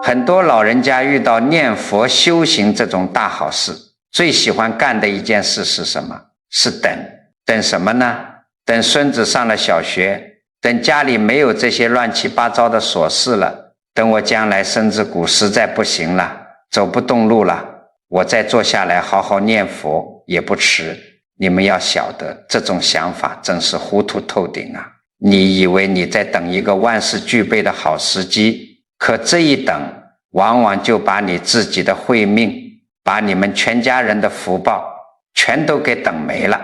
很多老人家遇到念佛修行这种大好事，最喜欢干的一件事是什么？是等。等什么呢？等孙子上了小学，等家里没有这些乱七八糟的琐事了，等我将来身子骨实在不行了，走不动路了，我再坐下来好好念佛也不迟。你们要晓得，这种想法真是糊涂透顶啊！你以为你在等一个万事俱备的好时机，可这一等往往就把你自己的慧命，把你们全家人的福报全都给等没了。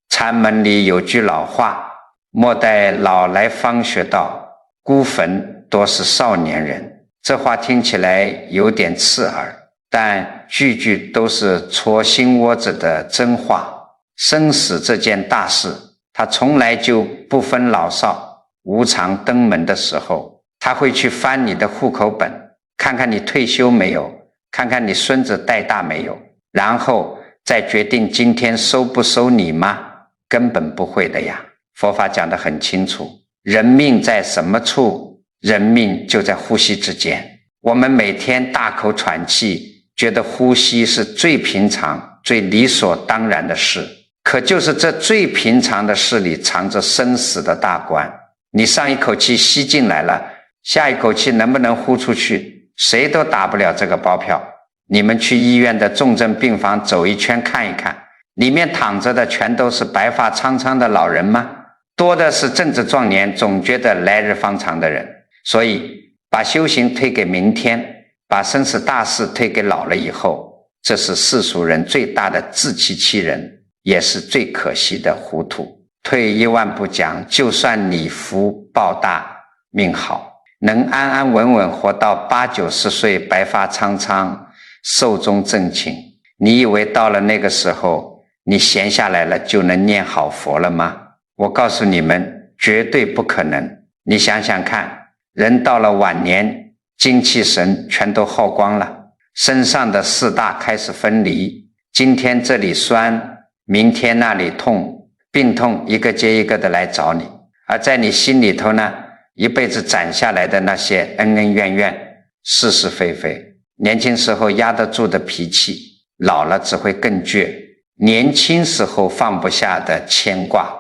禅门里有句老话，莫待老来方学道，孤坟多是少年人。这话听起来有点刺耳，但句句都是戳心窝子的真话。生死这件大事，他从来就不分老少。无常登门的时候，他会去翻你的户口本，看看你退休没有，看看你孙子带大没有，然后再决定今天收不收你吗？根本不会的呀。佛法讲得很清楚，人命在什么处，人命就在呼吸之间。我们每天大口喘气，觉得呼吸是最平常最理所当然的事，可就是这最平常的事里藏着生死的大关。你上一口气吸进来了，下一口气能不能呼出去，谁都打不了这个包票。你们去医院的重症病房走一圈看一看，里面躺着的全都是白发苍苍的老人吗？多的是正值壮年总觉得来日方长的人。所以把修行推给明天，把生死大事推给老了以后，这是世俗人最大的自欺欺人，也是最可惜的糊涂。退一万步讲，就算你福报大命好，能安安稳稳活到80-90岁，白发苍苍，寿终正寝，你以为到了那个时候你闲下来了就能念好佛了吗？我告诉你们，绝对不可能。你想想看，人到了晚年，精气神全都耗光了，身上的四大开始分离，今天这里酸，明天那里痛，病痛一个接一个的来找你。而在你心里头呢，一辈子攒下来的那些恩恩怨怨，是是非非，年轻时候压得住的脾气，老了只会更倔；年轻时候放不下的牵挂，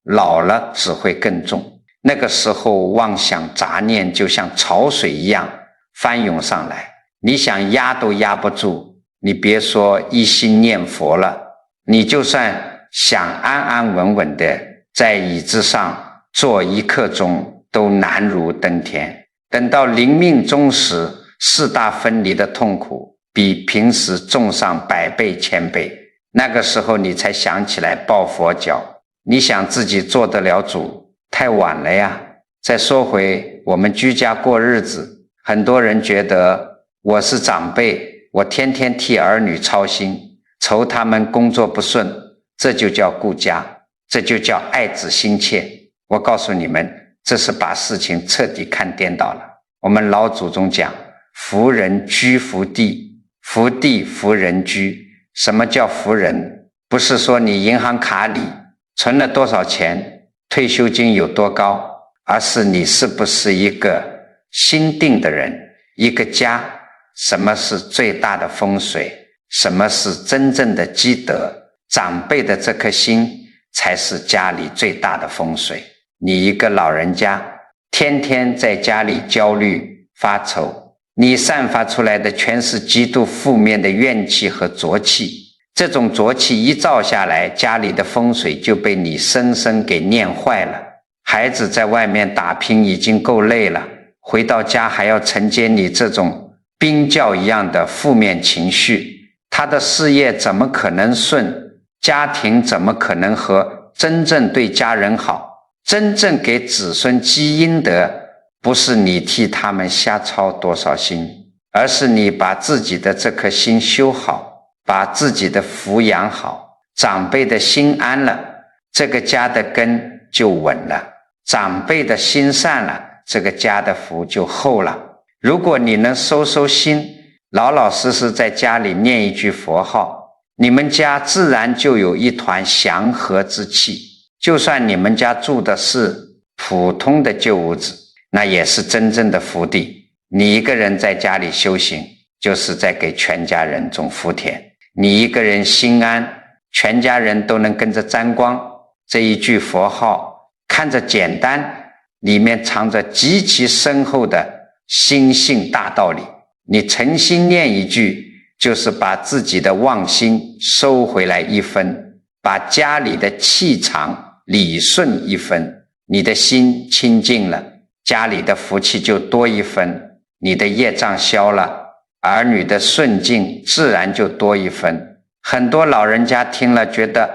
老了只会更重。那个时候妄想杂念就像潮水一样翻涌上来，你想压都压不住。你别说一心念佛了，你就算想安安稳稳的在椅子上坐一刻钟，都难如登天。等到临命终时，四大分离的痛苦比平时重上100倍1000倍，那个时候你才想起来抱佛脚，你想自己做得了主，太晚了呀。再说回我们居家过日子，很多人觉得我是长辈，我天天替儿女操心，愁他们工作不顺，这就叫顾家，这就叫爱子心切。我告诉你们，这是把事情彻底看颠倒了。我们老祖宗讲，福人居福地，福地福人居。什么叫福人？不是说你银行卡里存了多少钱，退休金有多高，而是你是不是一个心定的人，一个家。什么是最大的风水？什么是真正的积德？长辈的这颗心才是家里最大的风水。你一个老人家天天在家里焦虑发愁，你散发出来的全是极度负面的怨气和浊气。这种浊气一照下来，家里的风水就被你深深给念坏了。孩子在外面打拼已经够累了，回到家还要承接你这种冰窖一样的负面情绪，他的事业怎么可能顺？家庭怎么可能和真正对家人好？真正给子孙积阴德，不是你替他们瞎操多少心，而是你把自己的这颗心修好，把自己的福养好，长辈的心安了，这个家的根就稳了；长辈的心善了，这个家的福就厚了。如果你能收收心，老老实实在家里念一句佛号，你们家自然就有一团祥和之气。就算你们家住的是普通的旧屋子，那也是真正的福地。你一个人在家里修行，就是在给全家人种福田。你一个人心安，全家人都能跟着沾光。这一句佛号看着简单，里面藏着极其深厚的心性大道理。你诚心念一句，就是把自己的妄心收回来一分，把家里的气场理顺一分，你的心清净了，家里的福气就多一分，你的业障消了，儿女的顺境自然就多一分。很多老人家听了觉得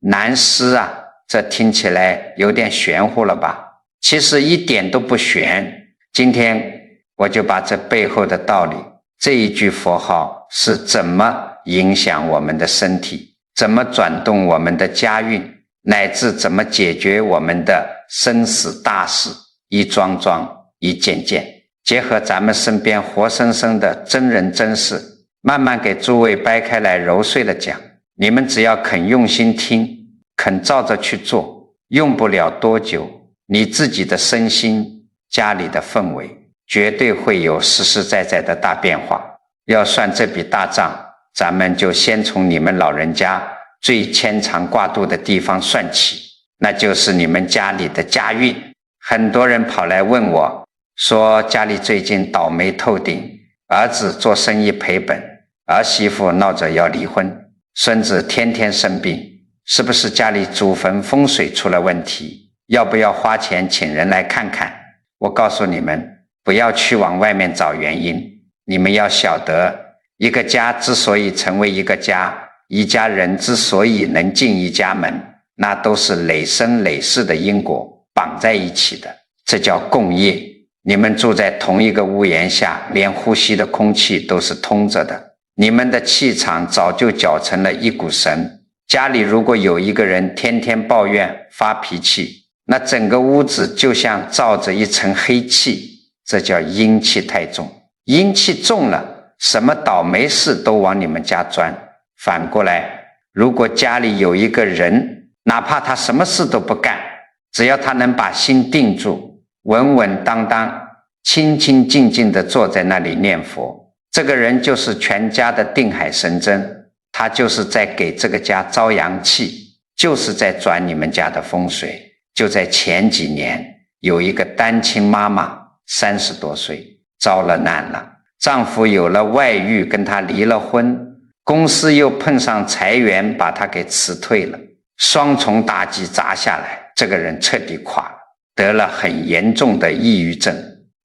难思啊，这听起来有点玄乎了吧？其实一点都不玄。今天我就把这背后的道理，这一句佛号是怎么影响我们的身体，怎么转动我们的家运，乃至怎么解决我们的生死大事，一桩桩一件件，结合咱们身边活生生的真人真事，慢慢给诸位掰开来揉碎了讲。你们只要肯用心听，肯照着去做，用不了多久，你自己的身心，家里的氛围绝对会有实实在在的大变化。要算这笔大账，咱们就先从你们老人家最牵肠挂肚的地方算起，那就是你们家里的家运。很多人跑来问我，说家里最近倒霉透顶，儿子做生意赔本，儿媳妇闹着要离婚，孙子天天生病，是不是家里祖坟风水出了问题？要不要花钱请人来看看？我告诉你们，不要去往外面找原因，你们要晓得，一个家之所以成为一个家，一家人之所以能进一家门，那都是累生累世的因果绑在一起的，这叫共业。你们住在同一个屋檐下，连呼吸的空气都是通着的，你们的气场早就搅成了一股绳。家里如果有一个人天天抱怨发脾气，那整个屋子就像罩着一层黑气，这叫阴气太重。阴气重了，什么倒霉事都往你们家钻。反过来，如果家里有一个人，哪怕他什么事都不干，只要他能把心定住，稳稳当当清清静静地坐在那里念佛，这个人就是全家的定海神针，他就是在给这个家招阳气，就是在转你们家的风水。就在前几年，有一个单亲妈妈30多岁，遭了难了，丈夫有了外遇，跟她离了婚，公司又碰上裁员，把她给辞退了，双重打击砸下来，这个人彻底垮了，得了很严重的抑郁症。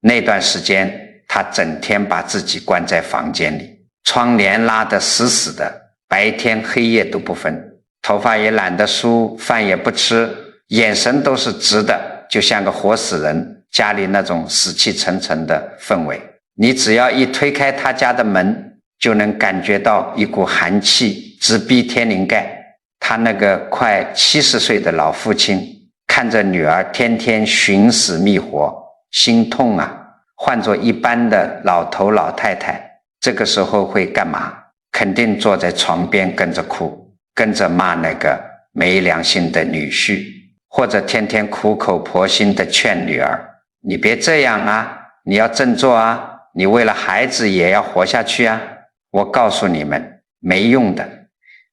那段时间她整天把自己关在房间里，窗帘拉得死死的，白天黑夜都不分，头发也懒得梳，饭也不吃，眼神都是直的，就像个活死人，家里那种死气沉沉的氛围。你只要一推开他家的门，就能感觉到一股寒气直逼天灵盖。他那个快70岁的老父亲看着女儿天天寻死觅活，心痛啊。换作一般的老头老太太，这个时候会干嘛？肯定坐在床边跟着哭，跟着骂那个没良心的女婿，或者天天苦口婆心地劝女儿，你别这样啊，你要振作啊，你为了孩子也要活下去啊。我告诉你们，没用的。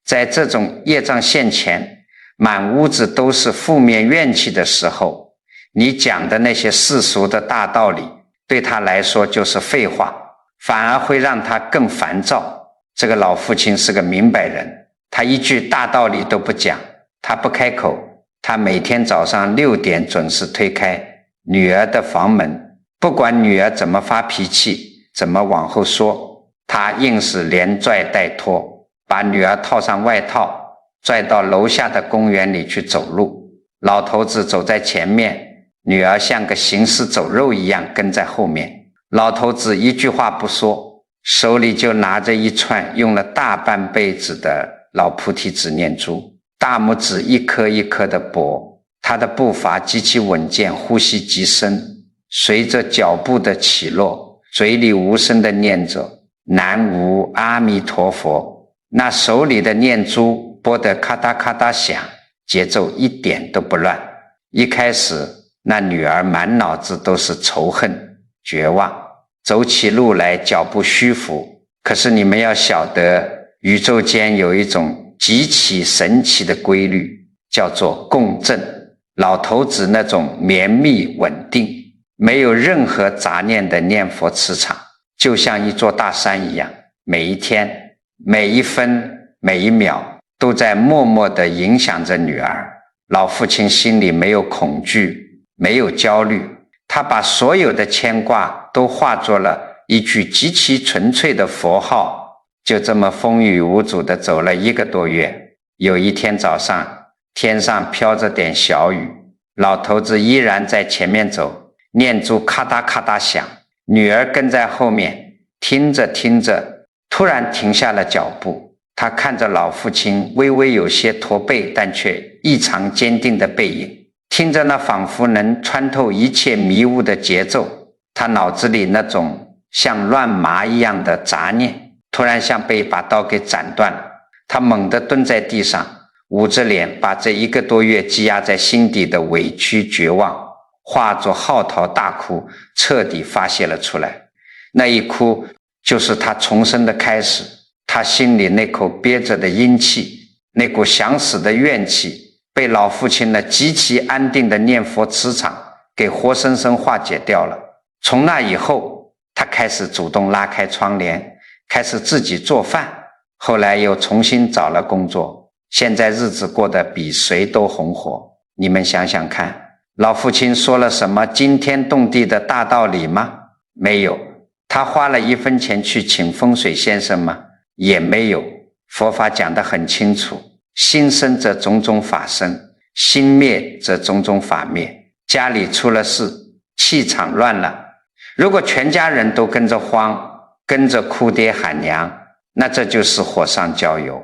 在这种业障现前，满屋子都是负面怨气的时候，你讲的那些世俗的大道理，对他来说就是废话，反而会让他更烦躁。这个老父亲是个明白人，他一句大道理都不讲，他不开口，他每天早上6点准时推开女儿的房门，不管女儿怎么发脾气，怎么往后说，他硬是连拽带拖，把女儿套上外套，拽到楼下的公园里去走路。老头子走在前面，女儿像个行尸走肉一样跟在后面。老头子一句话不说，手里就拿着一串用了大半辈子的老菩提子念珠，大拇指一颗一颗的拨，他的步伐极其稳健，呼吸极深，随着脚步的起落，嘴里无声的念着南无阿弥陀佛。那手里的念珠拨得咔嗒咔嗒响，节奏一点都不乱。一开始那女儿满脑子都是仇恨绝望，走起路来脚步虚浮。可是你们要晓得，宇宙间有一种极其神奇的规律，叫做共振。老头子那种绵密稳定，没有任何杂念的念佛磁场，就像一座大山一样，每一天每一分每一秒都在默默地影响着女儿。老父亲心里没有恐惧，没有焦虑，他把所有的牵挂都化作了一句极其纯粹的佛号，就这么风雨无阻地走了1个多月。有一天早上，天上飘着点小雨，老头子依然在前面走，念珠咔嗒咔嗒响，女儿跟在后面，听着听着，突然停下了脚步。他看着老父亲微微有些驼背，但却异常坚定的背影，听着那仿佛能穿透一切迷雾的节奏，他脑子里那种像乱麻一样的杂念，突然像被一把刀给斩断了。他猛地蹲在地上，捂着脸，把这1个多月积压在心底的委屈绝望化作嚎啕大哭，彻底发泄了出来。那一哭就是他重生的开始，他心里那口憋着的阴气，那股想死的怨气，被老父亲那极其安定的念佛磁场给活生生化解掉了。从那以后，他开始主动拉开窗帘，开始自己做饭，后来又重新找了工作，现在日子过得比谁都红火。你们想想看，老父亲说了什么惊天动地的大道理吗？没有。他花了1分钱去请风水先生吗？也没有。佛法讲得很清楚，心生则种种法生，心灭则种种法灭。家里出了事，气场乱了，如果全家人都跟着慌，跟着哭爹喊娘，那这就是火上浇油。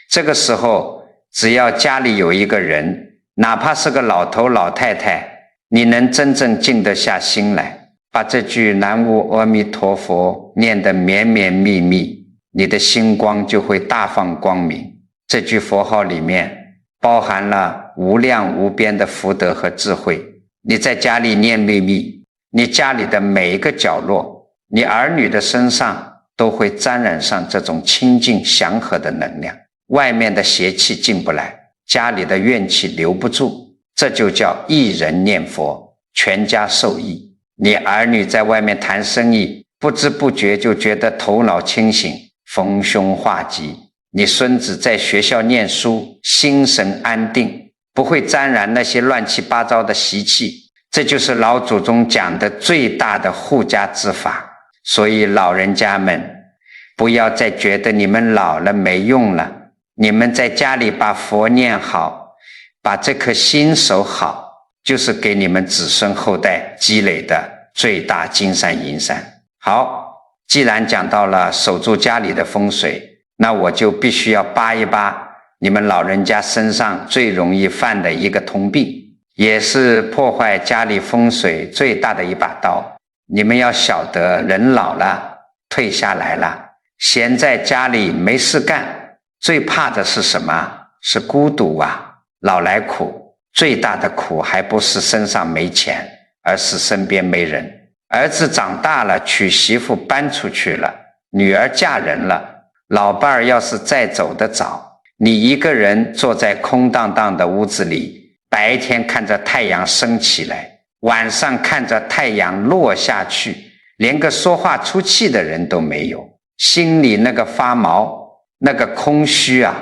这个时候，只要家里有一个人，哪怕是个老头老太太，你能真正静得下心来，把这句南无阿弥陀佛念得绵绵密密，你的心光就会大放光明。这句佛号里面包含了无量无边的福德和智慧。你在家里念秘密，你家里的每一个角落，你儿女的身上都会沾染上这种清净祥和的能量，外面的邪气进不来，家里的怨气留不住，这就叫一人念佛，全家受益。你儿女在外面谈生意，不知不觉就觉得头脑清醒，逢凶化吉。你孙子在学校念书，心神安定，不会沾染那些乱七八糟的习气。这就是老祖宗讲的最大的护家之法。所以老人家们，不要再觉得你们老了没用了，你们在家里把佛念好，把这颗心守好，就是给你们子孙后代积累的最大金山银山。好，既然讲到了守住家里的风水，那我就必须要扒一扒你们老人家身上最容易犯的一个通病，也是破坏家里风水最大的一把刀。你们要晓得，人老了，退下来了，闲在家里没事干，最怕的是什么？是孤独啊。老来苦，最大的苦还不是身上没钱，而是身边没人。儿子长大了，娶媳妇搬出去了，女儿嫁人了，老伴儿要是再走得早，你一个人坐在空荡荡的屋子里，白天看着太阳升起来，晚上看着太阳落下去，连个说话出气的人都没有，心里那个发毛，那个空虚啊，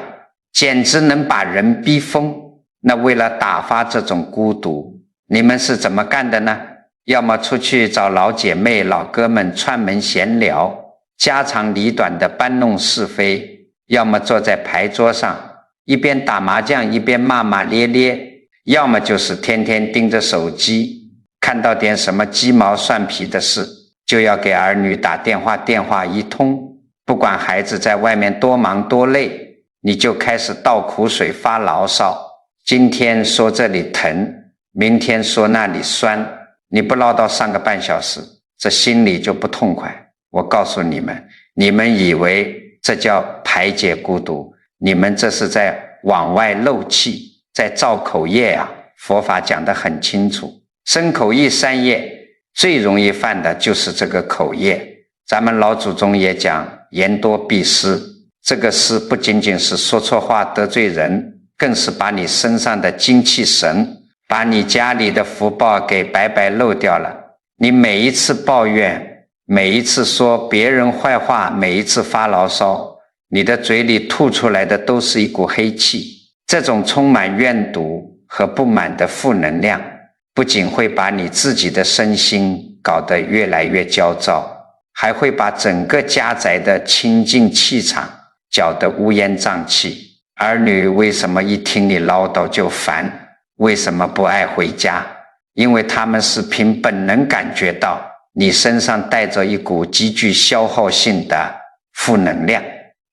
简直能把人逼疯。那为了打发这种孤独，你们是怎么干的呢？要么出去找老姐妹老哥们串门闲聊，家长里短的搬弄是非，要么坐在牌桌上一边打麻将一边骂骂咧咧，要么就是天天盯着手机，看到点什么鸡毛蒜皮的事就要给儿女打电话，电话一通，不管孩子在外面多忙多累，你就开始倒苦水发牢骚，今天说这里疼，明天说那里酸，你不唠叨上个半小时，这心里就不痛快。我告诉你们，你们以为这叫排解孤独，你们这是在往外漏气，在造口业啊。佛法讲得很清楚，身口意三业最容易犯的就是这个口业。咱们老祖宗也讲言多必失，这个失不仅仅是说错话得罪人，更是把你身上的精气神，把你家里的福报给白白漏掉了。你每一次抱怨，每一次说别人坏话，每一次发牢骚，你的嘴里吐出来的都是一股黑气。这种充满怨毒和不满的负能量，不仅会把你自己的身心搞得越来越焦躁，还会把整个家宅的清净气场搅得乌烟瘴气。儿女为什么一听你唠叨就烦？为什么不爱回家？因为他们是凭本能感觉到你身上带着一股极具消耗性的负能量，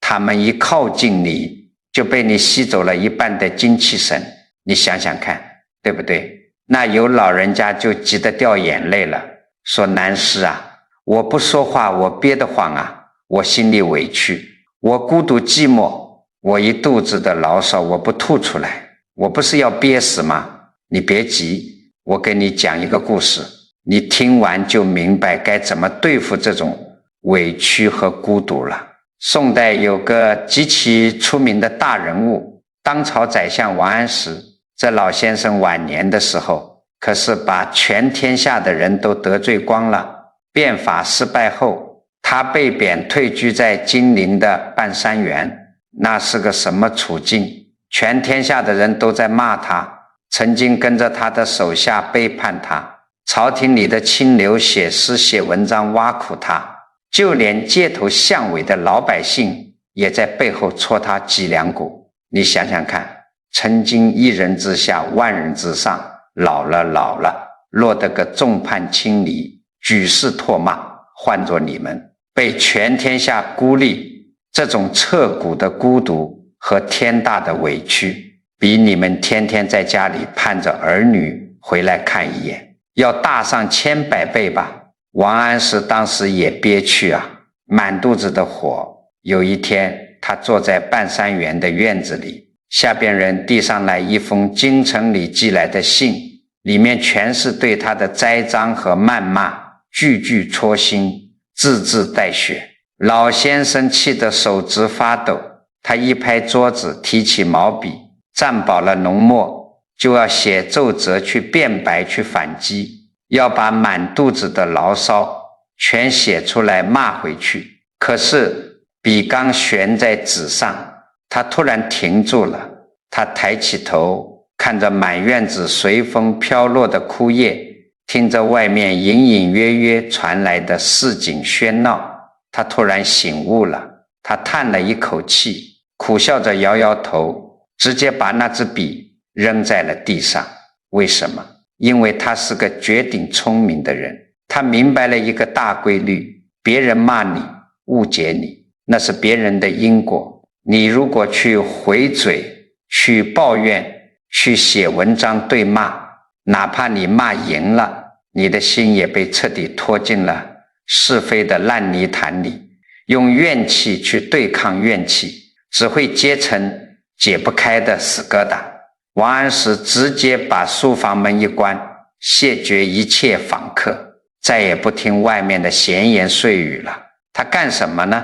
他们一靠近你就被你吸走了一半的精气神。你想想看，对不对？那有老人家就急得掉眼泪了，说南师啊，我不说话，我憋得慌啊，我心里委屈，我孤独寂寞，我一肚子的牢骚我不吐出来，我不是要憋死吗？你别急，我给你讲一个故事，你听完就明白该怎么对付这种委屈和孤独了。宋代有个极其出名的大人物，当朝宰相王安石。这老先生晚年的时候，可是把全天下的人都得罪光了。变法失败后，他被贬退居在金陵的半山园，那是个什么处境？全天下的人都在骂他，曾经跟着他的手下背叛他，朝廷里的清流写诗写文章挖苦他，就连街头巷尾的老百姓也在背后戳他脊梁骨。你想想看，曾经一人之下万人之上，老了，落得个众叛亲离，举世唾骂。换作你们被全天下孤立，这种彻骨的孤独和天大的委屈，比你们天天在家里盼着儿女回来看一眼要大上千百倍吧。王安石当时也憋屈啊，满肚子的火。有一天他坐在半山园的院子里，下边人递上来一封京城里寄来的信，里面全是对他的栽赃和谩骂，句句戳心，字字带血。老先生气得手指发抖，他一拍桌子，提起毛笔，蘸饱了浓墨，就要写奏折去辩白去反击，要把满肚子的牢骚全写出来骂回去。可是笔刚悬在纸上，他突然停住了。他抬起头，看着满院子随风飘落的枯叶，听着外面隐隐约约传来的市井喧闹，他突然醒悟了。他叹了一口气，苦笑着摇摇头，直接把那支笔扔在了地上。为什么？因为他是个绝顶聪明的人，他明白了一个大规律，别人骂你误解你，那是别人的因果，你如果去回嘴去抱怨去写文章对骂，哪怕你骂赢了，你的心也被彻底拖进了是非的烂泥潭里。用怨气去对抗怨气，只会结成解不开的死疙瘩。王安石直接把书房门一关，谢绝一切访客，再也不听外面的闲言碎语了。他干什么呢？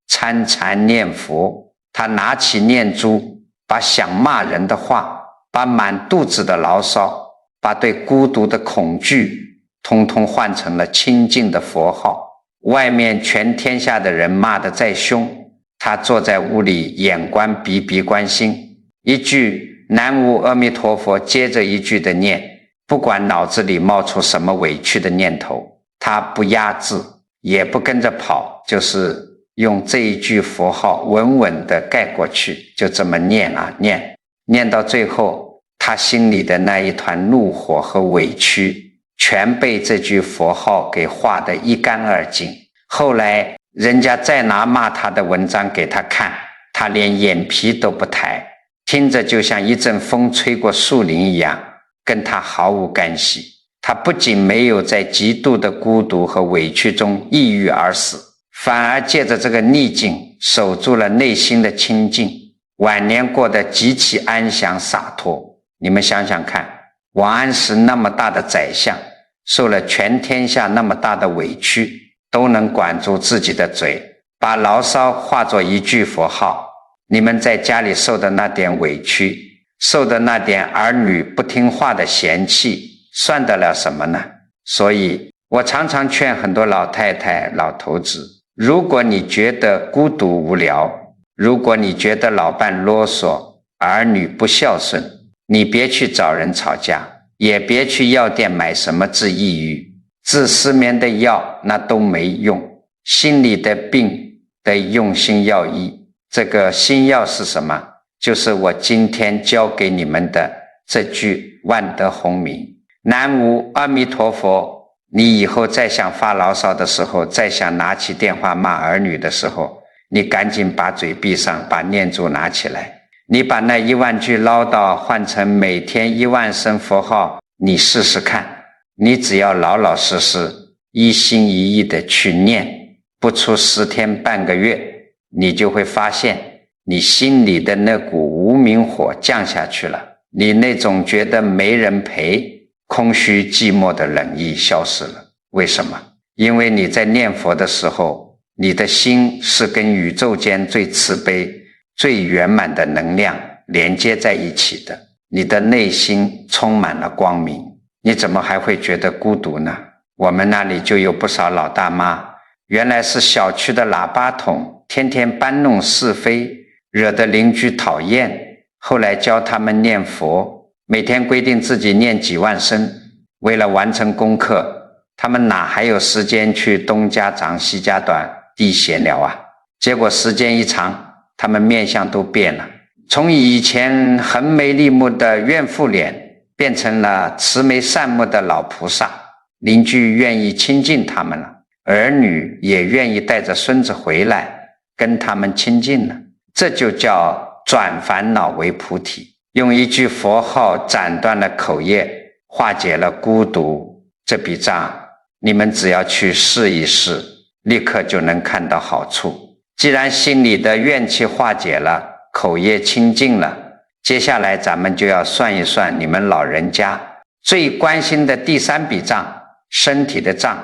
参禅念佛。他拿起念珠，把想骂人的话，把满肚子的牢骚，把对孤独的恐惧通通换成了清净的佛号。外面全天下的人骂得再凶，他坐在屋里眼观鼻鼻观心，一句南无阿弥陀佛接着一句的念，不管脑子里冒出什么委屈的念头，他不压制也不跟着跑，就是用这一句佛号稳稳地盖过去，就这么念啊念到最后，他心里的那一团怒火和委屈全被这句佛号给化得一干二净。后来人家再拿骂他的文章给他看，他连眼皮都不抬，听着就像一阵风吹过树林一样，跟他毫无干系。他不仅没有在极度的孤独和委屈中抑郁而死，反而借着这个逆境守住了内心的清净，晚年过得极其安详洒脱。你们想想看，王安石那么大的宰相，受了全天下那么大的委屈，都能管住自己的嘴，把牢骚化作一句佛号。你们在家里受的那点委屈，受的那点儿女不听话的嫌弃，算得了什么呢？所以我常常劝很多老太太老头子，如果你觉得孤独无聊，如果你觉得老伴啰嗦，儿女不孝顺，你别去找人吵架，也别去药店买什么治抑郁治失眠的药，那都没用。心里的病得用心药医，这个心药是什么？就是我今天教给你们的这句万德洪名，南无阿弥陀佛。你以后再想发牢骚的时候，再想拿起电话骂儿女的时候，你赶紧把嘴闭上，把念珠拿起来，你把那10000句唠叨换成每天10000声佛号，你试试看。你只要老老实实一心一意的去念，不出10天半个月，你就会发现你心里的那股无明火降下去了，你那种觉得没人陪，空虚寂寞的冷意消失了。为什么？因为你在念佛的时候，你的心是跟宇宙间最慈悲最圆满的能量连接在一起的，你的内心充满了光明，你怎么还会觉得孤独呢？我们那里就有不少老大妈，原来是小区的喇叭筒，天天搬弄是非，惹得邻居讨厌，后来教他们念佛，每天规定自己念几万声，为了完成功课，他们哪还有时间去东家长西家短地闲聊啊？结果时间一长，他们面相都变了，从以前横眉立目的怨妇脸变成了慈眉善目的老菩萨，邻居愿意亲近他们了，儿女也愿意带着孙子回来跟他们亲近了。这就叫转烦恼为菩提，用一句佛号斩断了口业，化解了孤独，这笔账你们只要去试一试，立刻就能看到好处。既然心里的怨气化解了，口业清净了，接下来咱们就要算一算你们老人家最关心的第3笔账，身体的账。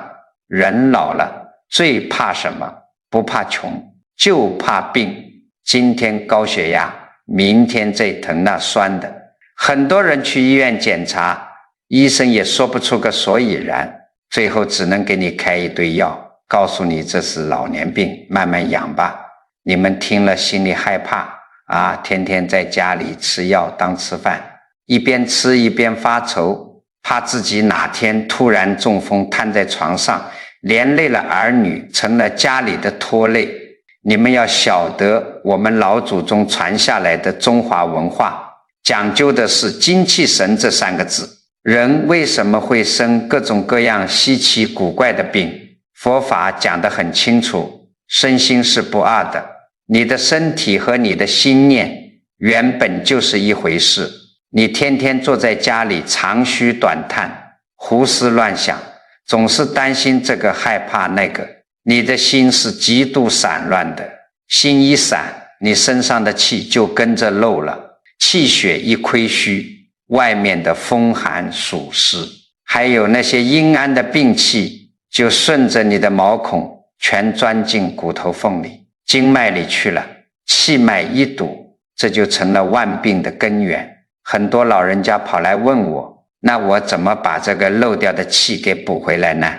人老了最怕什么？不怕穷，就怕病。今天高血压，明天这疼那酸的，很多人去医院检查，医生也说不出个所以然，最后只能给你开一堆药，告诉你这是老年病，慢慢养吧。你们听了心里害怕啊，天天在家里吃药当吃饭，一边吃一边发愁，怕自己哪天突然中风瘫在床上，连累了儿女，成了家里的拖累。你们要晓得，我们老祖宗传下来的中华文化讲究的是精气神这3个字。人为什么会生各种各样稀奇古怪的病？佛法讲得很清楚，身心是不二的，你的身体和你的心念原本就是一回事。你天天坐在家里长吁短叹，胡思乱想，总是担心这个害怕那个，你的心是极度散乱的，心一散，你身上的气就跟着漏了，气血一亏虚，外面的风寒暑湿，还有那些阴暗的病气，就顺着你的毛孔全钻进骨头缝里、经脉里去了，气脉一堵，这就成了万病的根源。很多老人家跑来问我，那我怎么把这个漏掉的气给补回来呢？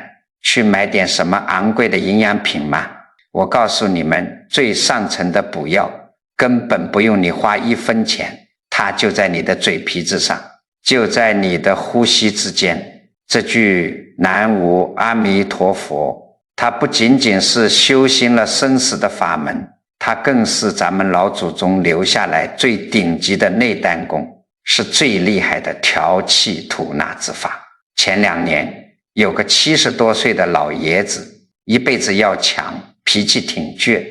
去买点什么昂贵的营养品吗？我告诉你们，最上层的补药根本不用你花1分钱，它就在你的嘴皮子上，就在你的呼吸之间。这句南无阿弥陀佛，它不仅仅是修行了生死的法门，它更是咱们老祖宗留下来最顶级的内丹功，是最厉害的调气吐纳之法。前2年有个70多岁的老爷子，一辈子要强，脾气挺倔。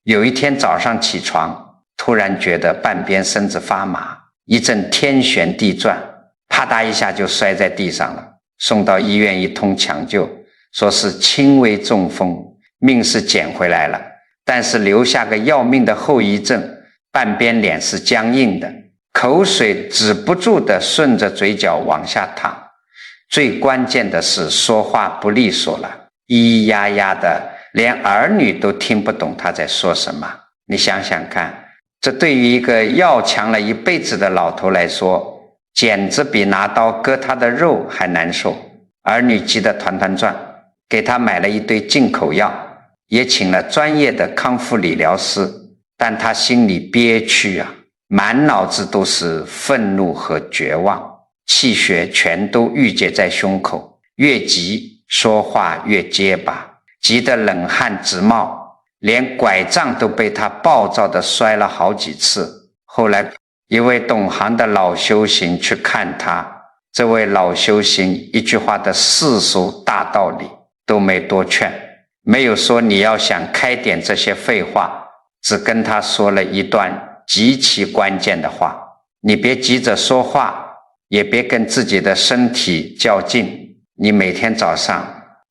有一天早上起床，突然觉得半边身子发麻，一阵天旋地转，啪嗒一下就摔在地上了。送到医院一通抢救，说是轻微中风，命是捡回来了，但是留下个要命的后遗症，半边脸是僵硬的，口水止不住的顺着嘴角往下淌。最关键的是说话不利索了，咿咿呀呀的，连儿女都听不懂他在说什么。你想想看，这对于一个要强了一辈子的老头来说，简直比拿刀割他的肉还难受。儿女急得团团转，给他买了一堆进口药，也请了专业的康复理疗师，但他心里憋屈啊，满脑子都是愤怒和绝望，气血全都郁结在胸口，越急说话越结巴，急得冷汗直冒，连拐杖都被他暴躁地摔了好几次。后来一位懂行的老修行去看他，这位老修行一句话的世俗大道理都没多劝，没有说你要想开点这些废话，只跟他说了一段极其关键的话：你别急着说话，也别跟自己的身体较劲，你每天早上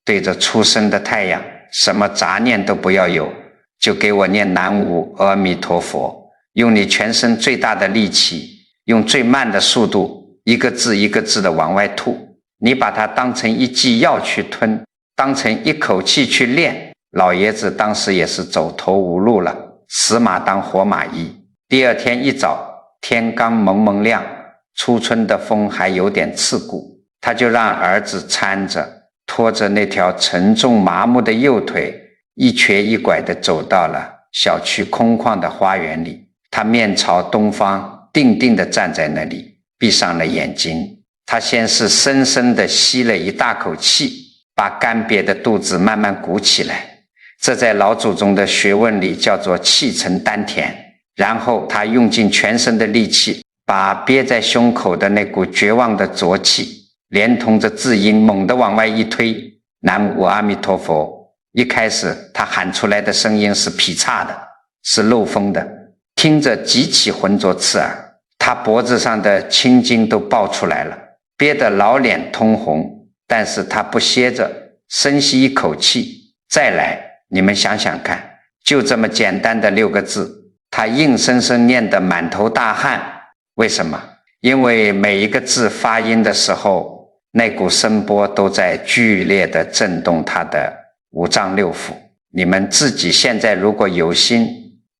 对着初升的太阳，什么杂念都不要有，就给我念南无阿弥陀佛，用你全身最大的力气，用最慢的速度，一个字一个字的往外吐。你把它当成一剂药去吞，当成一口气去练。老爷子当时也是走投无路了，死马当活马医。第二天一早，天刚蒙蒙亮，初春的风还有点刺骨，他就让儿子搀着，拖着那条沉重麻木的右腿，一瘸一拐地走到了小区空旷的花园里。他面朝东方，定定地站在那里，闭上了眼睛。他先是深深地吸了一大口气，把干瘪的肚子慢慢鼓起来，这在老祖宗的学问里叫做气沉丹田。然后他用尽全身的力气，把憋在胸口的那股绝望的浊气连同着字音猛地往外一推，南无阿弥陀佛。一开始他喊出来的声音是劈叉的，是漏风的，听着极其浑浊刺耳，他脖子上的青筋都爆出来了，憋得老脸通红，但是他不歇着，深吸一口气，再来。你们想想看，就这么简单的6个字，他硬生生念得满头大汗。为什么？因为每一个字发音的时候，那股声波都在剧烈地震动他的五脏六腑。你们自己现在如果有心，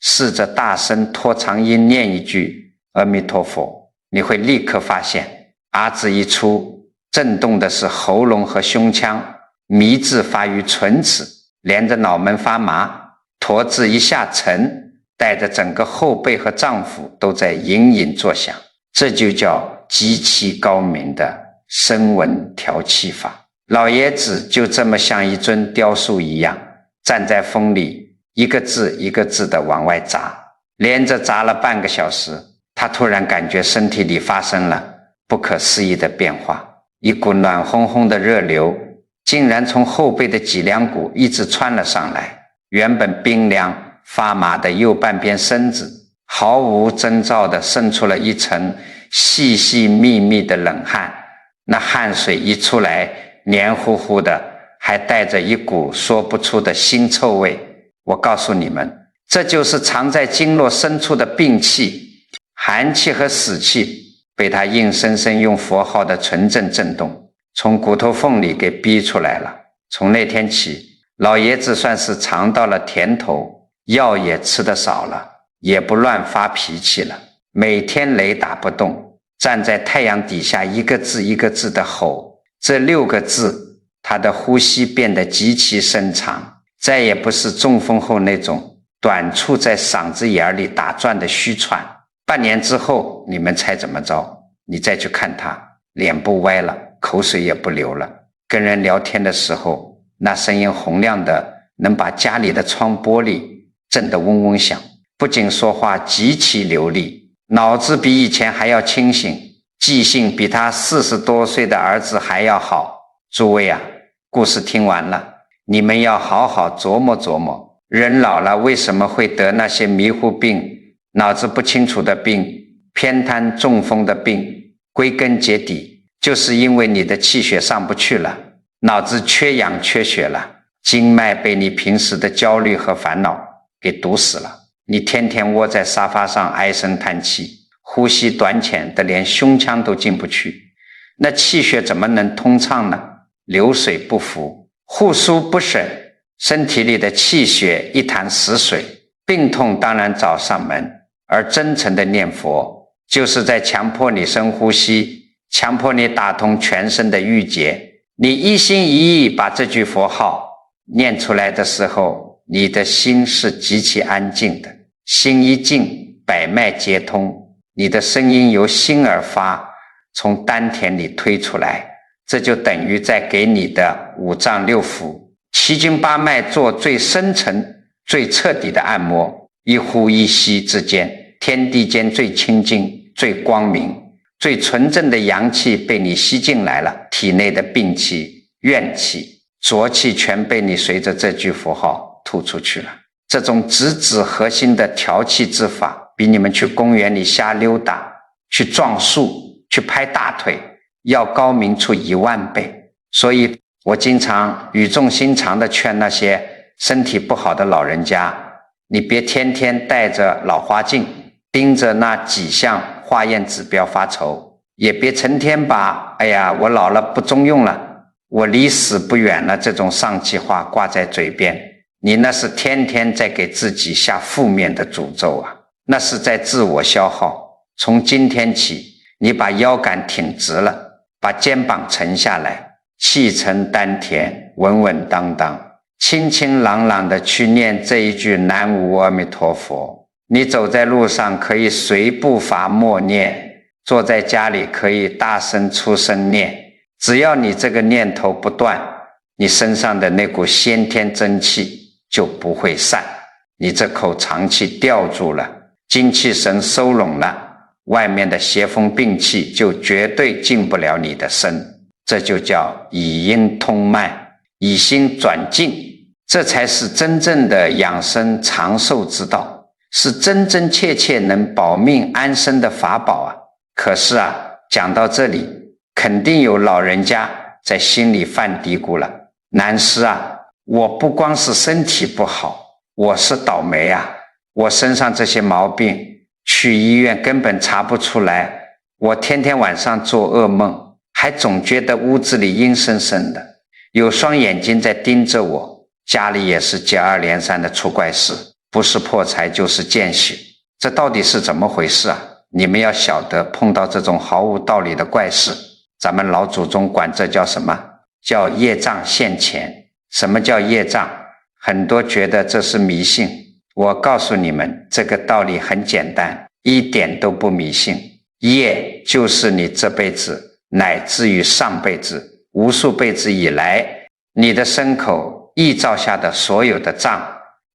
试着大声拖长音念一句阿弥陀佛，你会立刻发现啊字一出，震动的是喉咙和胸腔，迷字发于唇齿，连着脑门发麻，驼字一下沉，带着整个后背和脏腑都在隐隐作响。这就叫极其高明的声闻调气法。老爷子就这么像一尊雕塑一样，站在风里，一个字一个字的往外砸，连着砸了半个小时。他突然感觉身体里发生了不可思议的变化，一股暖烘烘的热流竟然从后背的脊梁骨一直穿了上来，原本冰凉发麻的右半边身子毫无征兆地渗出了一层细细密密的冷汗，那汗水一出来，黏糊糊的，还带着一股说不出的腥臭味。我告诉你们，这就是藏在经络深处的病气，寒气和死气被他硬生生用佛号的纯正震动，从骨头缝里给逼出来了。从那天起，老爷子算是尝到了甜头，药也吃得少了，也不乱发脾气了，每天雷打不动，站在太阳底下一个字一个字的吼。这6个字，他的呼吸变得极其深长，再也不是中风后那种短促在嗓子眼里打转的虚喘。半年之后，你们猜怎么着？你再去看他，脸不歪了，口水也不流了，跟人聊天的时候，那声音洪亮的能把家里的窗玻璃震得嗡嗡响，不仅说话极其流利，脑子比以前还要清醒，记性比他40多岁的儿子还要好。诸位啊，故事听完了，你们要好好琢磨琢磨，人老了为什么会得那些迷糊病、脑子不清楚的病、偏瘫中风的病？归根结底就是因为你的气血上不去了，脑子缺氧缺血了，经脉被你平时的焦虑和烦恼给堵死了。你天天窝在沙发上唉声叹气，呼吸短浅的连胸腔都进不去，那气血怎么能通畅呢？流水不服，护疏不省，身体里的气血一潭死水，病痛当然找上门。而真诚的念佛，就是在强迫你深呼吸，强迫你打通全身的郁结。你一心一意把这句佛号念出来的时候，你的心是极其安静的，心一静，百脉皆通，你的声音由心而发，从丹田里推出来，这就等于在给你的五脏六腑、七经八脉做最深层、最彻底的按摩。一呼一吸之间，天地间最清净、最光明、最纯正的阳气被你吸进来了，体内的病气、怨气、浊气全被你随着这句佛号吐出去了。这种直指核心的调气之法，比你们去公园里瞎溜达、去撞树、去拍大腿要高明出10000倍。所以我经常语重心长地劝那些身体不好的老人家，你别天天带着老花镜盯着那几项化验指标发愁，也别成天把哎呀我老了不中用了，我离死不远了这种丧气话挂在嘴边。你那是天天在给自己下负面的诅咒啊，那是在自我消耗。从今天起，你把腰杆挺直了，把肩膀沉下来，气沉丹田，稳稳当当，清清朗朗的去念这一句南无阿弥陀佛。你走在路上可以随步伐默念，坐在家里可以大声出声念，只要你这个念头不断，你身上的那股先天真气就不会散，你这口长气吊住了，精气神收拢了，外面的邪风病气就绝对进不了你的身。这就叫以阴通脉，以心转静，这才是真正的养生长寿之道，是真真切切能保命安身的法宝啊！可是啊，讲到这里，肯定有老人家在心里犯嘀咕了：南师啊，我不光是身体不好，我是倒霉啊！我身上这些毛病，去医院根本查不出来，我天天晚上做噩梦，还总觉得屋子里阴森森的，有双眼睛在盯着我，家里也是接二连三的出怪事，不是破财就是见血，这到底是怎么回事啊？你们要晓得，碰到这种毫无道理的怪事，咱们老祖宗管这叫什么？叫业障现前。什么叫业障？很多觉得这是迷信，我告诉你们，这个道理很简单，一点都不迷信。业就是你这辈子乃至于上辈子无数辈子以来，你的身口臆造下的所有的障，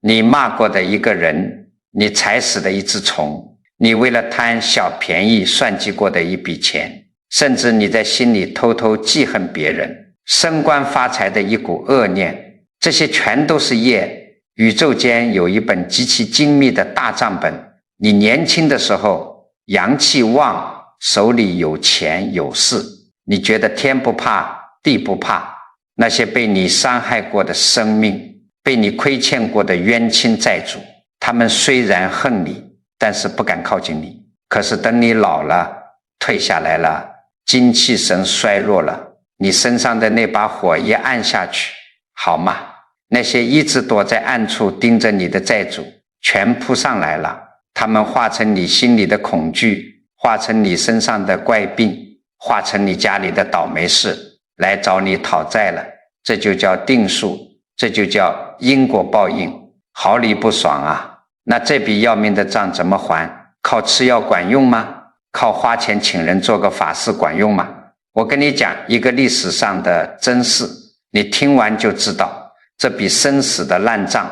你骂过的一个人，你踩死的一只虫，你为了贪小便宜算计过的一笔钱，甚至你在心里偷偷记恨别人，升官发财的一股恶念，这些全都是业。宇宙间有一本极其精密的大账本，你年轻的时候阳气旺，手里有钱有势，你觉得天不怕地不怕，那些被你伤害过的生命，被你亏欠过的冤亲债主，他们虽然恨你，但是不敢靠近你。可是等你老了，退下来了，精气神衰弱了，你身上的那把火一按下去，好吗？那些一直躲在暗处盯着你的债主全扑上来了，他们化成你心里的恐惧，化成你身上的怪病，化成你家里的倒霉事，来找你讨债了。这就叫定数，这就叫因果报应，好理不爽啊！那这笔要命的账怎么还？靠吃药管用吗？靠花钱请人做个法事管用吗？我跟你讲一个历史上的真事，你听完就知道这笔生死的烂账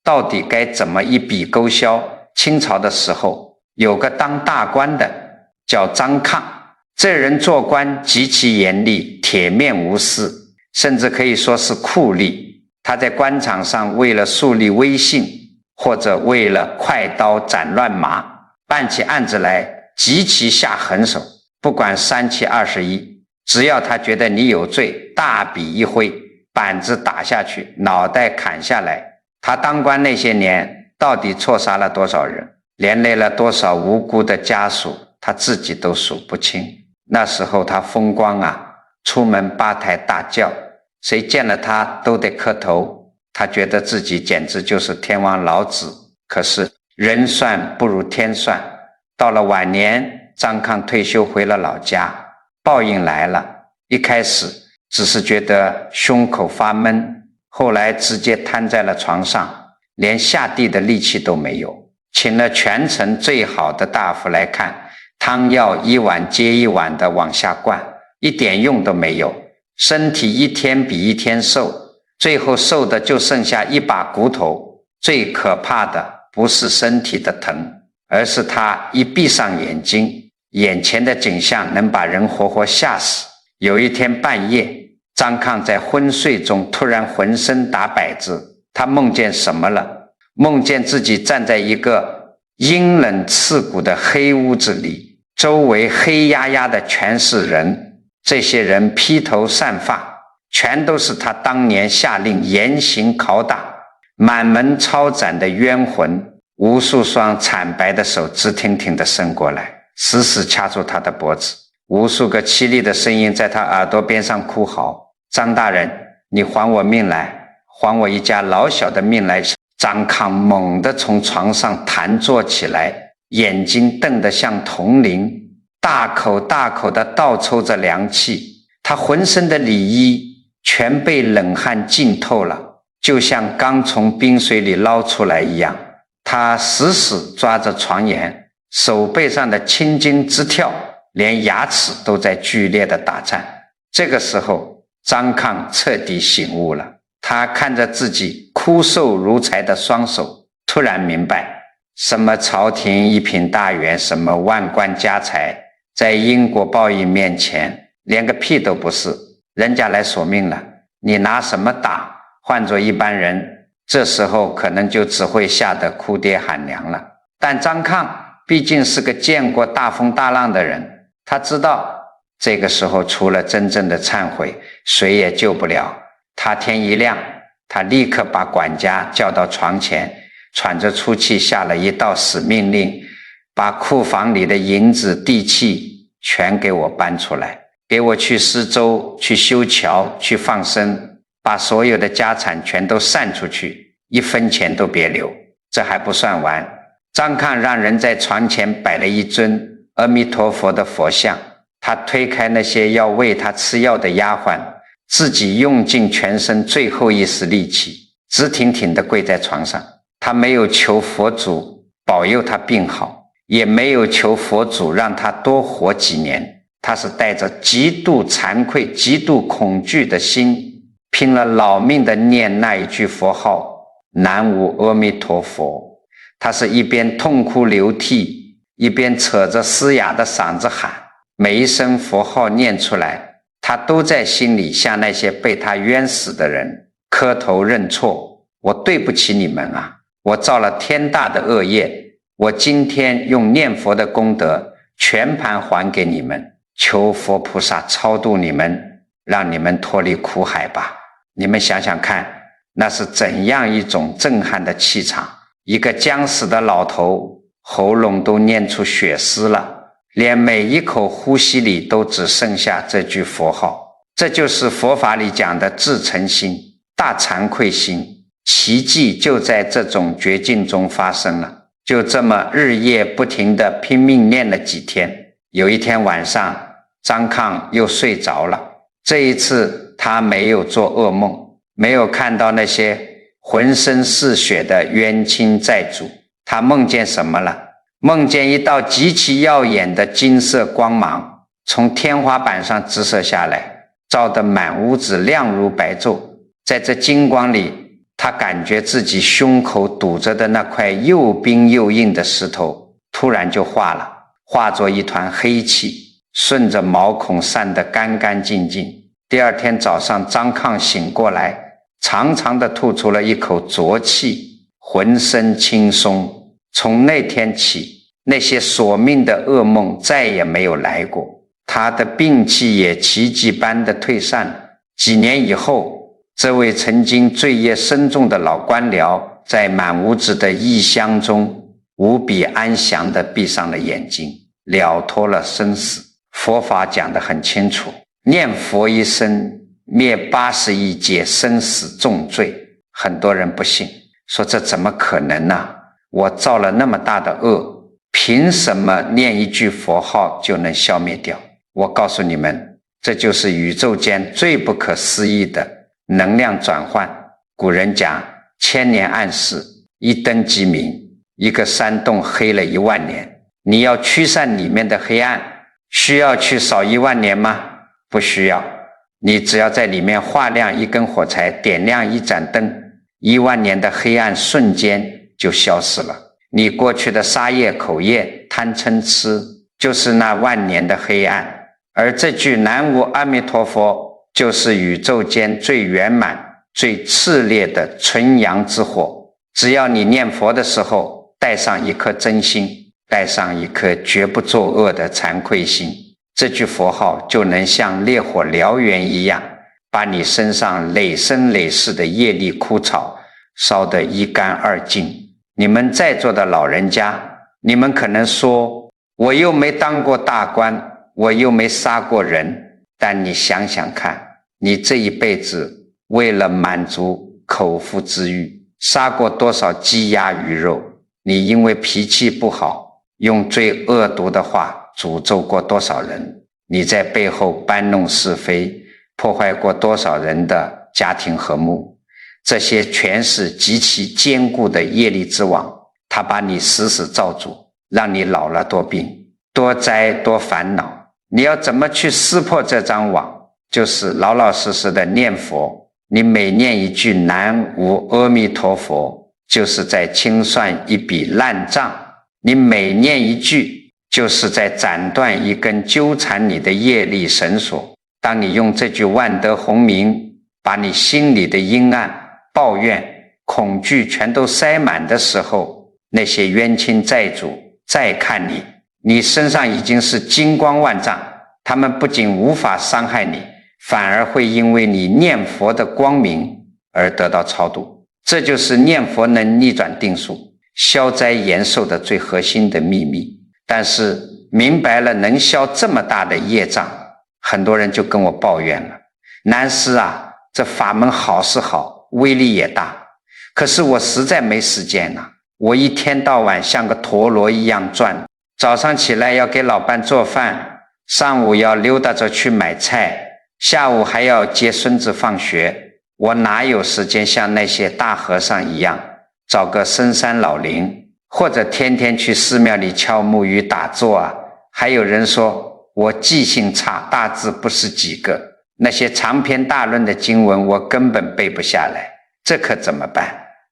到底该怎么一笔勾销。清朝的时候，有个当大官的叫张抗，这人做官极其严厉，铁面无私，甚至可以说是酷吏。他在官场上为了树立威信，或者为了快刀斩乱麻，办起案子来极其下狠手，不管3七21，只要他觉得你有罪，大笔一挥，板子打下去，脑袋砍下来。他当官那些年到底错杀了多少人，连累了多少无辜的家属，他自己都数不清。那时候他风光啊，出门8抬大轿，谁见了他都得磕头。他觉得自己简直就是天王老子。可是人算不如天算，到了晚年，张抗退休回了老家，报应来了。一开始只是觉得胸口发闷，后来直接瘫在了床上，连下地的力气都没有。请了全城最好的大夫来看，汤药一碗接一碗的往下灌，一点用都没有，身体一天比一天瘦，最后瘦的就剩下一把骨头。最可怕的不是身体的疼，而是他一闭上眼睛，眼前的景象能把人活活吓死。有一天半夜，张抗在昏睡中突然浑身打摆子，他梦见什么了？梦见自己站在一个阴冷刺骨的黑屋子里，周围黑压压的全是人，这些人披头散发，全都是他当年下令严刑拷打，满门抄斩的冤魂。无数双惨白的手直挺挺地伸过来，死死掐住他的脖子。无数个凄厉的声音在他耳朵边上哭嚎：张大人，你还我命来，还我一家老小的命来！张抗猛地从床上弹坐起来，眼睛瞪得像铜铃，大口大口地倒抽着凉气。他浑身的里衣全被冷汗浸透了，就像刚从冰水里捞出来一样。他死死抓着床沿，手背上的青筋直跳，连牙齿都在剧烈的打颤。这个时候，张抗彻底醒悟了。他看着自己枯瘦如柴的双手，突然明白，什么朝廷一品大员，什么万贯家财，在因果报应面前连个屁都不是。人家来索命了，你拿什么打？换做一般人，这时候可能就只会吓得哭爹喊娘了。但张抗毕竟是个见过大风大浪的人，他知道这个时候除了真正的忏悔，谁也救不了。他天一亮，他立刻把管家叫到床前，喘着粗气下了一道死命令，把库房里的银子地契全给我搬出来，给我去施粥，去修桥，去放生，把所有的家产全都散出去，一分钱都别留。这还不算完，张抗让人在床前摆了一尊阿弥陀佛的佛像，他推开那些要喂他吃药的丫鬟，自己用尽全身最后一丝力气，直挺挺地跪在床上。他没有求佛祖保佑他病好，也没有求佛祖让他多活几年，他是带着极度惭愧、极度恐惧的心，拼了老命的念那一句佛号：南无阿弥陀佛。他是一边痛哭流涕，一边扯着嘶哑的嗓子喊，每一声佛号念出来，他都在心里向那些被他冤死的人磕头认错。我对不起你们啊，我造了天大的恶业，我今天用念佛的功德全盘还给你们，求佛菩萨超度你们，让你们脱离苦海吧。你们想想看，那是怎样一种震撼的气场。一个将死的老头喉咙都念出血丝了，连每一口呼吸里都只剩下这句佛号。这就是佛法里讲的至诚心、大惭愧心。奇迹就在这种绝境中发生了。就这么日夜不停地拼命念了几天。有一天晚上，张抗又睡着了。这一次他没有做噩梦，没有看到那些浑身是血的冤亲债主。他梦见什么了？梦见一道极其耀眼的金色光芒从天花板上直射下来，照得满屋子亮如白昼。在这金光里，他感觉自己胸口堵着的那块又冰又硬的石头突然就化了，化作一团黑气，顺着毛孔散得干干净净。第二天早上，张抗醒过来，长长的吐出了一口浊气，浑身轻松。从那天起，那些索命的噩梦再也没有来过，他的病气也奇迹般的退散了。几年以后，这位曾经罪业深重的老官僚在满屋子的异香中无比安详地闭上了眼睛，了脱了生死。佛法讲得很清楚，念佛一生，灭80亿劫生死重罪。很多人不信，说这怎么可能呢？我造了那么大的恶，凭什么念一句佛号就能消灭掉？我告诉你们，这就是宇宙间最不可思议的能量转换。古人讲千年暗示，一灯即明。一个山洞黑了10000年，你要驱散里面的黑暗，需要去扫10000年吗？不需要，你只要在里面画亮一根火柴，点亮一盏灯，10000年的黑暗瞬间就消失了。你过去的杀业、口业、贪嗔痴，就是那10000年的黑暗。而这句南无阿弥陀佛，就是宇宙间最圆满、最炽烈的纯阳之火。只要你念佛的时候带上一颗真心，带上一颗绝不作恶的惭愧心，这句佛号就能像烈火燎原一样，把你身上累生累世的业力枯草烧得一干二净。你们在座的老人家，你们可能说，我又没当过大官，我又没杀过人，但你想想看，你这一辈子为了满足口腹之欲，杀过多少鸡鸭鱼肉？你因为脾气不好，用最恶毒的话诅咒过多少人？你在背后搬弄是非，破坏过多少人的家庭和睦？这些全是极其坚固的业力之网，它把你死死罩住，让你老了多病、多灾多烦恼。你要怎么去撕破这张网？就是老老实实的念佛。你每念一句南无阿弥陀佛，就是在清算一笔烂账。你每念一句，就是在斩断一根纠缠你的业力绳索。当你用这句万德洪名，把你心里的阴暗、抱怨、恐惧全都塞满的时候，那些冤亲债主再看你，你身上已经是金光万丈，他们不仅无法伤害你，反而会因为你念佛的光明而得到超度。这就是念佛能逆转定数、消灾延寿的最核心的秘密。但是明白了能消这么大的业障，很多人就跟我抱怨了，南师啊，这法门好是好，威力也大，可是我实在没时间了。我一天到晚像个陀螺一样转，早上起来要给老伴做饭，上午要溜达着去买菜，下午还要接孙子放学，我哪有时间像那些大和尚一样找个深山老林，或者天天去寺庙里敲木鱼打坐啊？还有人说我记性差，大字不识几个，那些长篇大论的经文我根本背不下来，这可怎么办？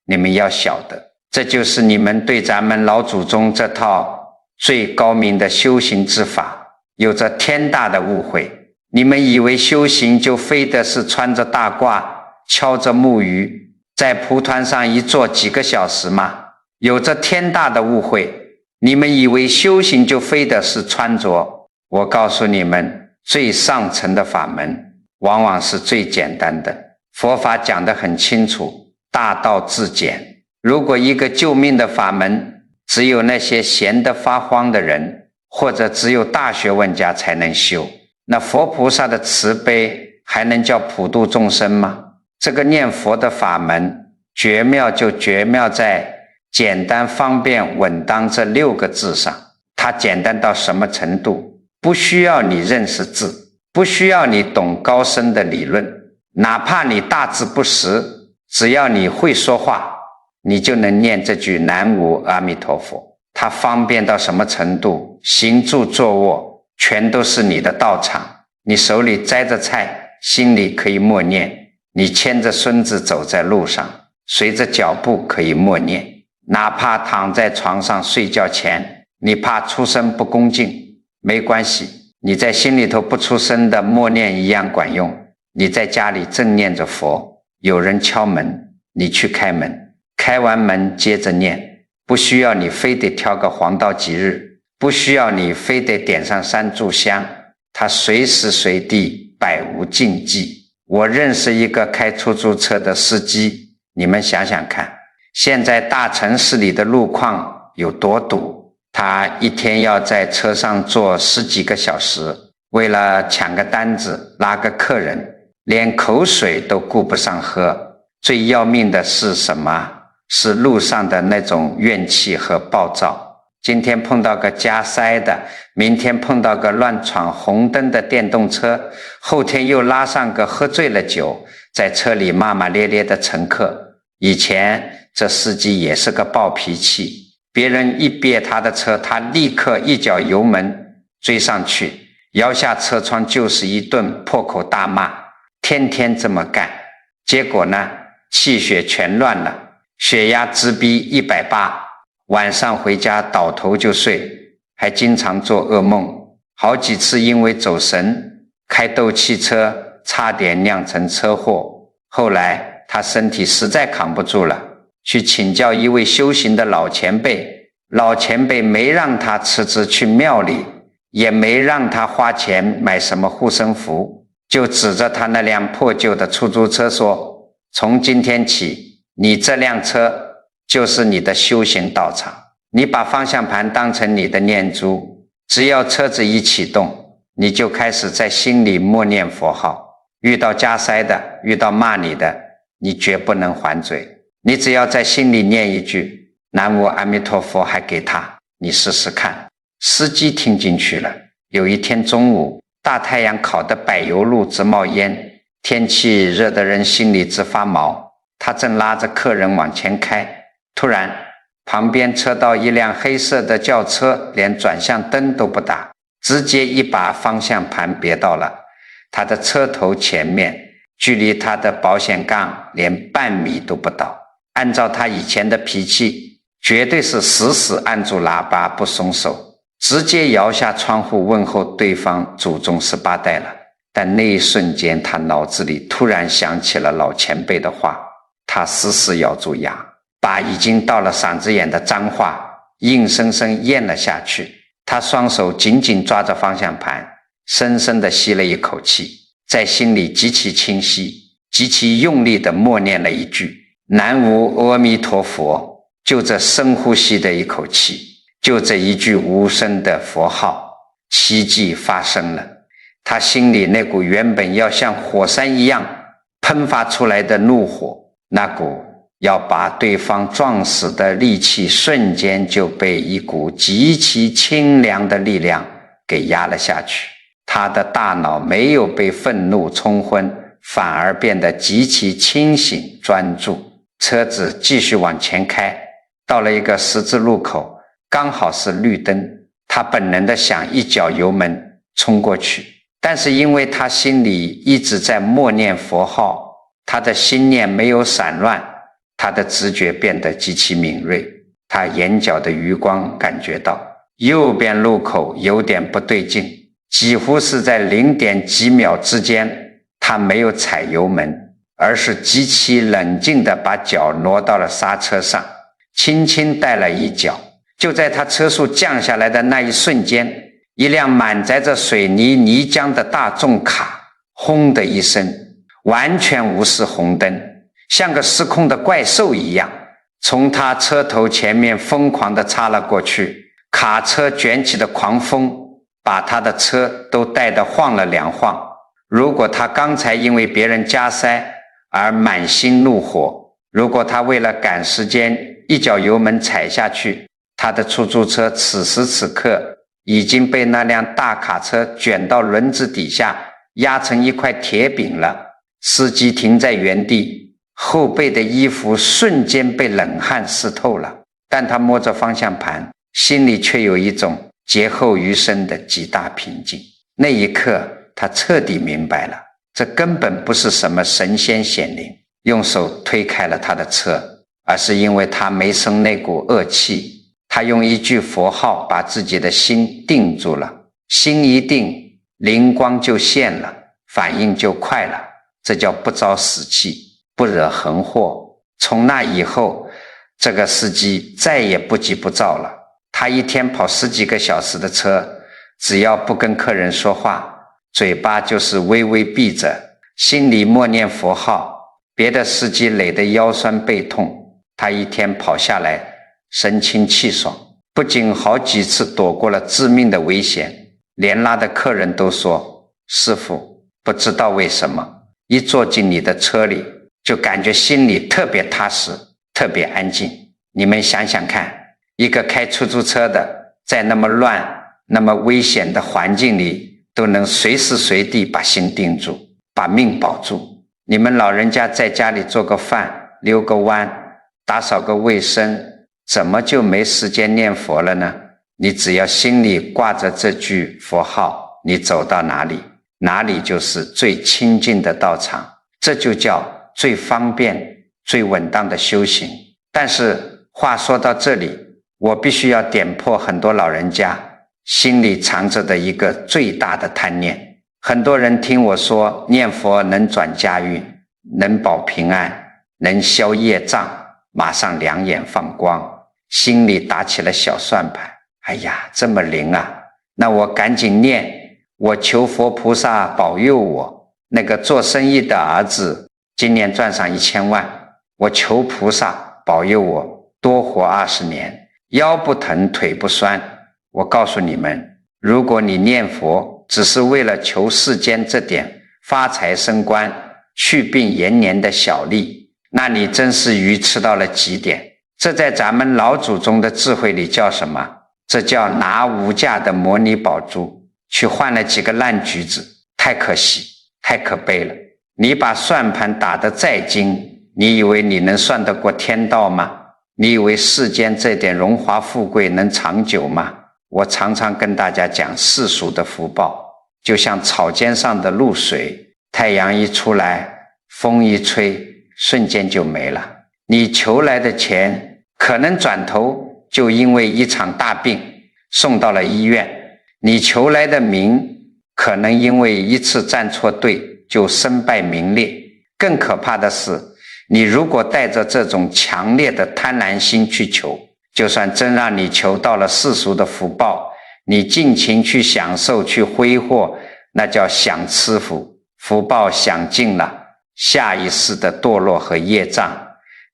你们要晓得，这就是你们对咱们老祖宗这套最高明的修行之法有着天大的误会。你们以为修行就非得是穿着大褂，敲着木鱼，在蒲团上一坐几个小时吗？有着天大的误会。你们以为修行就非得是穿着，我告诉你们，最上层的法门往往是最简单的。佛法讲得很清楚，大道至简。如果一个救命的法门只有那些闲得发慌的人，或者只有大学问家才能修，那佛菩萨的慈悲还能叫普度众生吗？这个念佛的法门绝妙就绝妙在简单、方便、稳当这6个字上。它简单到什么程度？不需要你认识字，不需要你懂高深的理论，哪怕你大字不识，只要你会说话，你就能念这句南无阿弥陀佛。它方便到什么程度？行住坐卧全都是你的道场，你手里摘着菜，心里可以默念；你牵着孙子走在路上，随着脚步可以默念。哪怕躺在床上睡觉前，你怕出声不恭敬，没关系，你在心里头不出声的默念一样管用。你在家里正念着佛，有人敲门，你去开门，开完门接着念，不需要你非得挑个黄道吉日，不需要你非得点上3炷香，它随时随地百无禁忌。我认识一个开出租车的司机，你们想想看，现在大城市里的路况有多堵，他一天要在车上坐10几个小时，为了抢个单子拉个客人，连口水都顾不上喝。最要命的是什么？是路上的那种怨气和暴躁。今天碰到个加塞的，明天碰到个乱闯红灯的电动车，后天又拉上个喝醉了酒，在车里骂骂咧咧的乘客。以前这司机也是个暴脾气，别人一别他的车，他立刻一脚油门追上去，摇下车窗就是一顿破口大骂，天天这么干。结果呢，气血全乱了，血压直逼180，晚上回家倒头就睡，还经常做噩梦，好几次因为走神开斗气车差点酿成车祸。后来他身体实在扛不住了，去请教一位修行的老前辈，老前辈没让他辞职去庙里，也没让他花钱买什么护身符，就指着他那辆破旧的出租车说，从今天起，你这辆车就是你的修行道场，你把方向盘当成你的念珠，只要车子一启动，你就开始在心里默念佛号，遇到加塞的，遇到骂你的，你绝不能还嘴，你只要在心里念一句南无阿弥陀佛还给他，你试试看。司机听进去了。有一天中午，大太阳烤得柏油路直冒烟，天气热得人心里直发毛，他正拉着客人往前开，突然旁边车道一辆黑色的轿车连转向灯都不打，直接一把方向盘别到了他的车头前面，距离他的保险杠连半米都不到。按照他以前的脾气，绝对是死死按住喇叭不松手，直接摇下窗户问候对方祖宗18代了。但那一瞬间，他脑子里突然想起了老前辈的话，他死死咬住牙，把已经到了嗓子眼的脏话硬生生咽了下去。他双手紧紧抓着方向盘，深深地吸了一口气，在心里极其清晰极其用力地默念了一句南无阿弥陀佛。就这深呼吸的一口气，就这一句无声的佛号，奇迹发生了。他心里那股原本要像火山一样喷发出来的怒火，那股要把对方撞死的力气，瞬间就被一股极其清凉的力量给压了下去。他的大脑没有被愤怒冲昏，反而变得极其清醒专注。车子继续往前开，到了一个十字路口，刚好是绿灯，他本能的想一脚油门冲过去，但是因为他心里一直在默念佛号，他的心念没有散乱，他的直觉变得极其敏锐。他眼角的余光感觉到右边路口有点不对劲，几乎是在0点几秒之间，他没有踩油门，而是极其冷静地把脚挪到了刹车上，轻轻带了一脚。就在他车速降下来的那一瞬间，一辆满载着水泥泥浆的大众卡轰的一声，完全无视红灯，像个失控的怪兽一样从他车头前面疯狂地插了过去。卡车卷起的狂风把他的车都带得晃了2晃。如果他刚才因为别人加塞而满心怒火，如果他为了赶时间一脚油门踩下去，他的出租车此时此刻已经被那辆大卡车卷到轮子底下，压成一块铁饼了。司机停在原地，后背的衣服瞬间被冷汗湿透了，但他摸着方向盘，心里却有一种劫后余生的极大平静。那一刻他彻底明白了，这根本不是什么神仙显灵用手推开了他的车，而是因为他没生那股恶气。他用一句佛号把自己的心定住了，心一定，灵光就现了，反应就快了，这叫不招死气，不惹横祸。从那以后，这个司机再也不急不躁了。他一天跑10几个小时的车，只要不跟客人说话，嘴巴就是微微闭着，心里默念佛号。别的司机累得腰酸背痛，他一天跑下来神清气爽，不仅好几次躲过了致命的危险，连拉的客人都说，师父，不知道为什么一坐进你的车里，就感觉心里特别踏实，特别安静。你们想想看，一个开出租车的，在那么乱、那么危险的环境里，都能随时随地把心定住，把命保住。你们老人家在家里做个饭，溜个弯，打扫个卫生，怎么就没时间念佛了呢？你只要心里挂着这句佛号，你走到哪里，哪里就是最亲近的道场，这就叫最方便、最稳当的修行。但是话说到这里，我必须要点破很多老人家心里藏着的一个最大的贪念。很多人听我说念佛能转家运，能保平安，能消业障，马上两眼放光，心里打起了小算盘。哎呀，这么灵啊，那我赶紧念，我求佛菩萨保佑我那个做生意的儿子今年赚上1000万，我求菩萨保佑我多活20年，腰不疼腿不酸。我告诉你们，如果你念佛只是为了求世间这点发财升官、去病延年的小利，那你真是愚痴到了极点。这在咱们老祖宗的智慧里叫什么？这叫拿无价的模拟宝珠去换了几个烂橘子，太可惜，太可悲了。你把算盘打得再精，你以为你能算得过天道吗？你以为世间这点荣华富贵能长久吗？我常常跟大家讲，世俗的福报就像草尖上的露水，太阳一出来，风一吹，瞬间就没了。你求来的钱可能转头就因为一场大病送到了医院，你求来的名可能因为一次站错队就身败名裂。更可怕的是，你如果带着这种强烈的贪婪心去求，就算真让你求到了世俗的福报，你尽情去享受去挥霍，那叫享吃福，福报享尽了，下一世的堕落和业障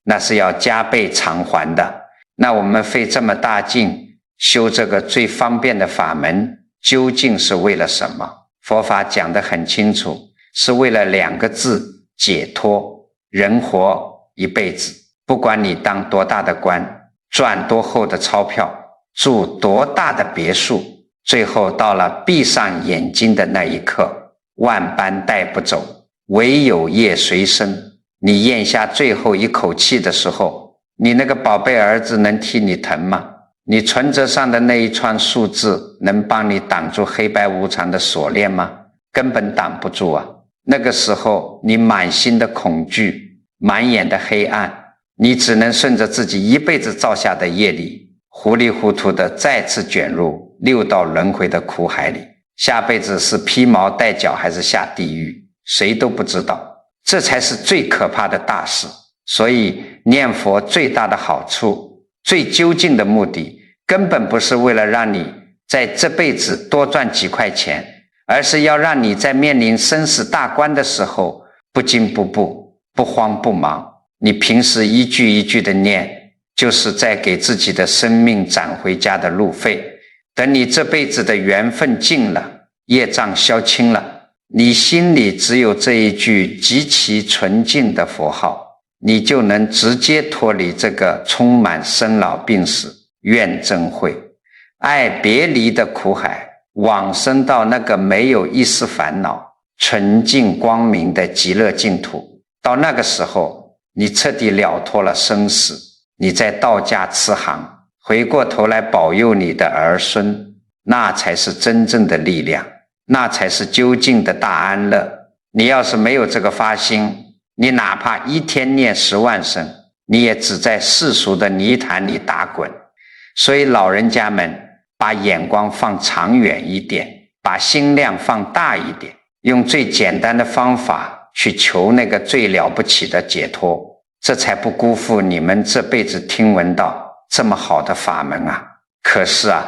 那是要加倍偿还的。那我们费这么大劲修这个最方便的法门，究竟是为了什么？佛法讲得很清楚，是为了2个字：解脱。人活一辈子，不管你当多大的官，赚多厚的钞票，住多大的别墅，最后到了闭上眼睛的那一刻，万般带不走，唯有业随身。你咽下最后一口气的时候，你那个宝贝儿子能替你疼吗？你存折上的那一串数字能帮你挡住黑白无常的锁链吗？根本挡不住啊。那个时候你满心的恐惧，满眼的黑暗，你只能顺着自己一辈子造下的业力，糊里糊涂的再次卷入6道轮回的苦海里。下辈子是披毛戴角还是下地狱，谁都不知道。这才是最可怕的大事。所以念佛最大的好处，最究竟的目的，根本不是为了让你在这辈子多赚几块钱，而是要让你在面临生死大关的时候不惊不怖，不慌不忙。你平时一句一句的念，就是在给自己的生命攒回家的路费。等你这辈子的缘分尽了，业障消清了，你心里只有这一句极其纯净的佛号，你就能直接脱离这个充满生老病死、怨憎会、爱别离的苦海，往生到那个没有一丝烦恼、纯净光明的极乐净土。到那个时候，你彻底了脱了生死，你在道家慈航，回过头来保佑你的儿孙，那才是真正的力量，那才是究竟的大安乐。你要是没有这个发心，你哪怕一天念10万声，你也只在世俗的泥潭里打滚。所以老人家们把眼光放长远一点，把心量放大一点，用最简单的方法去求那个最了不起的解脱，这才不辜负你们这辈子听闻到这么好的法门啊。可是啊，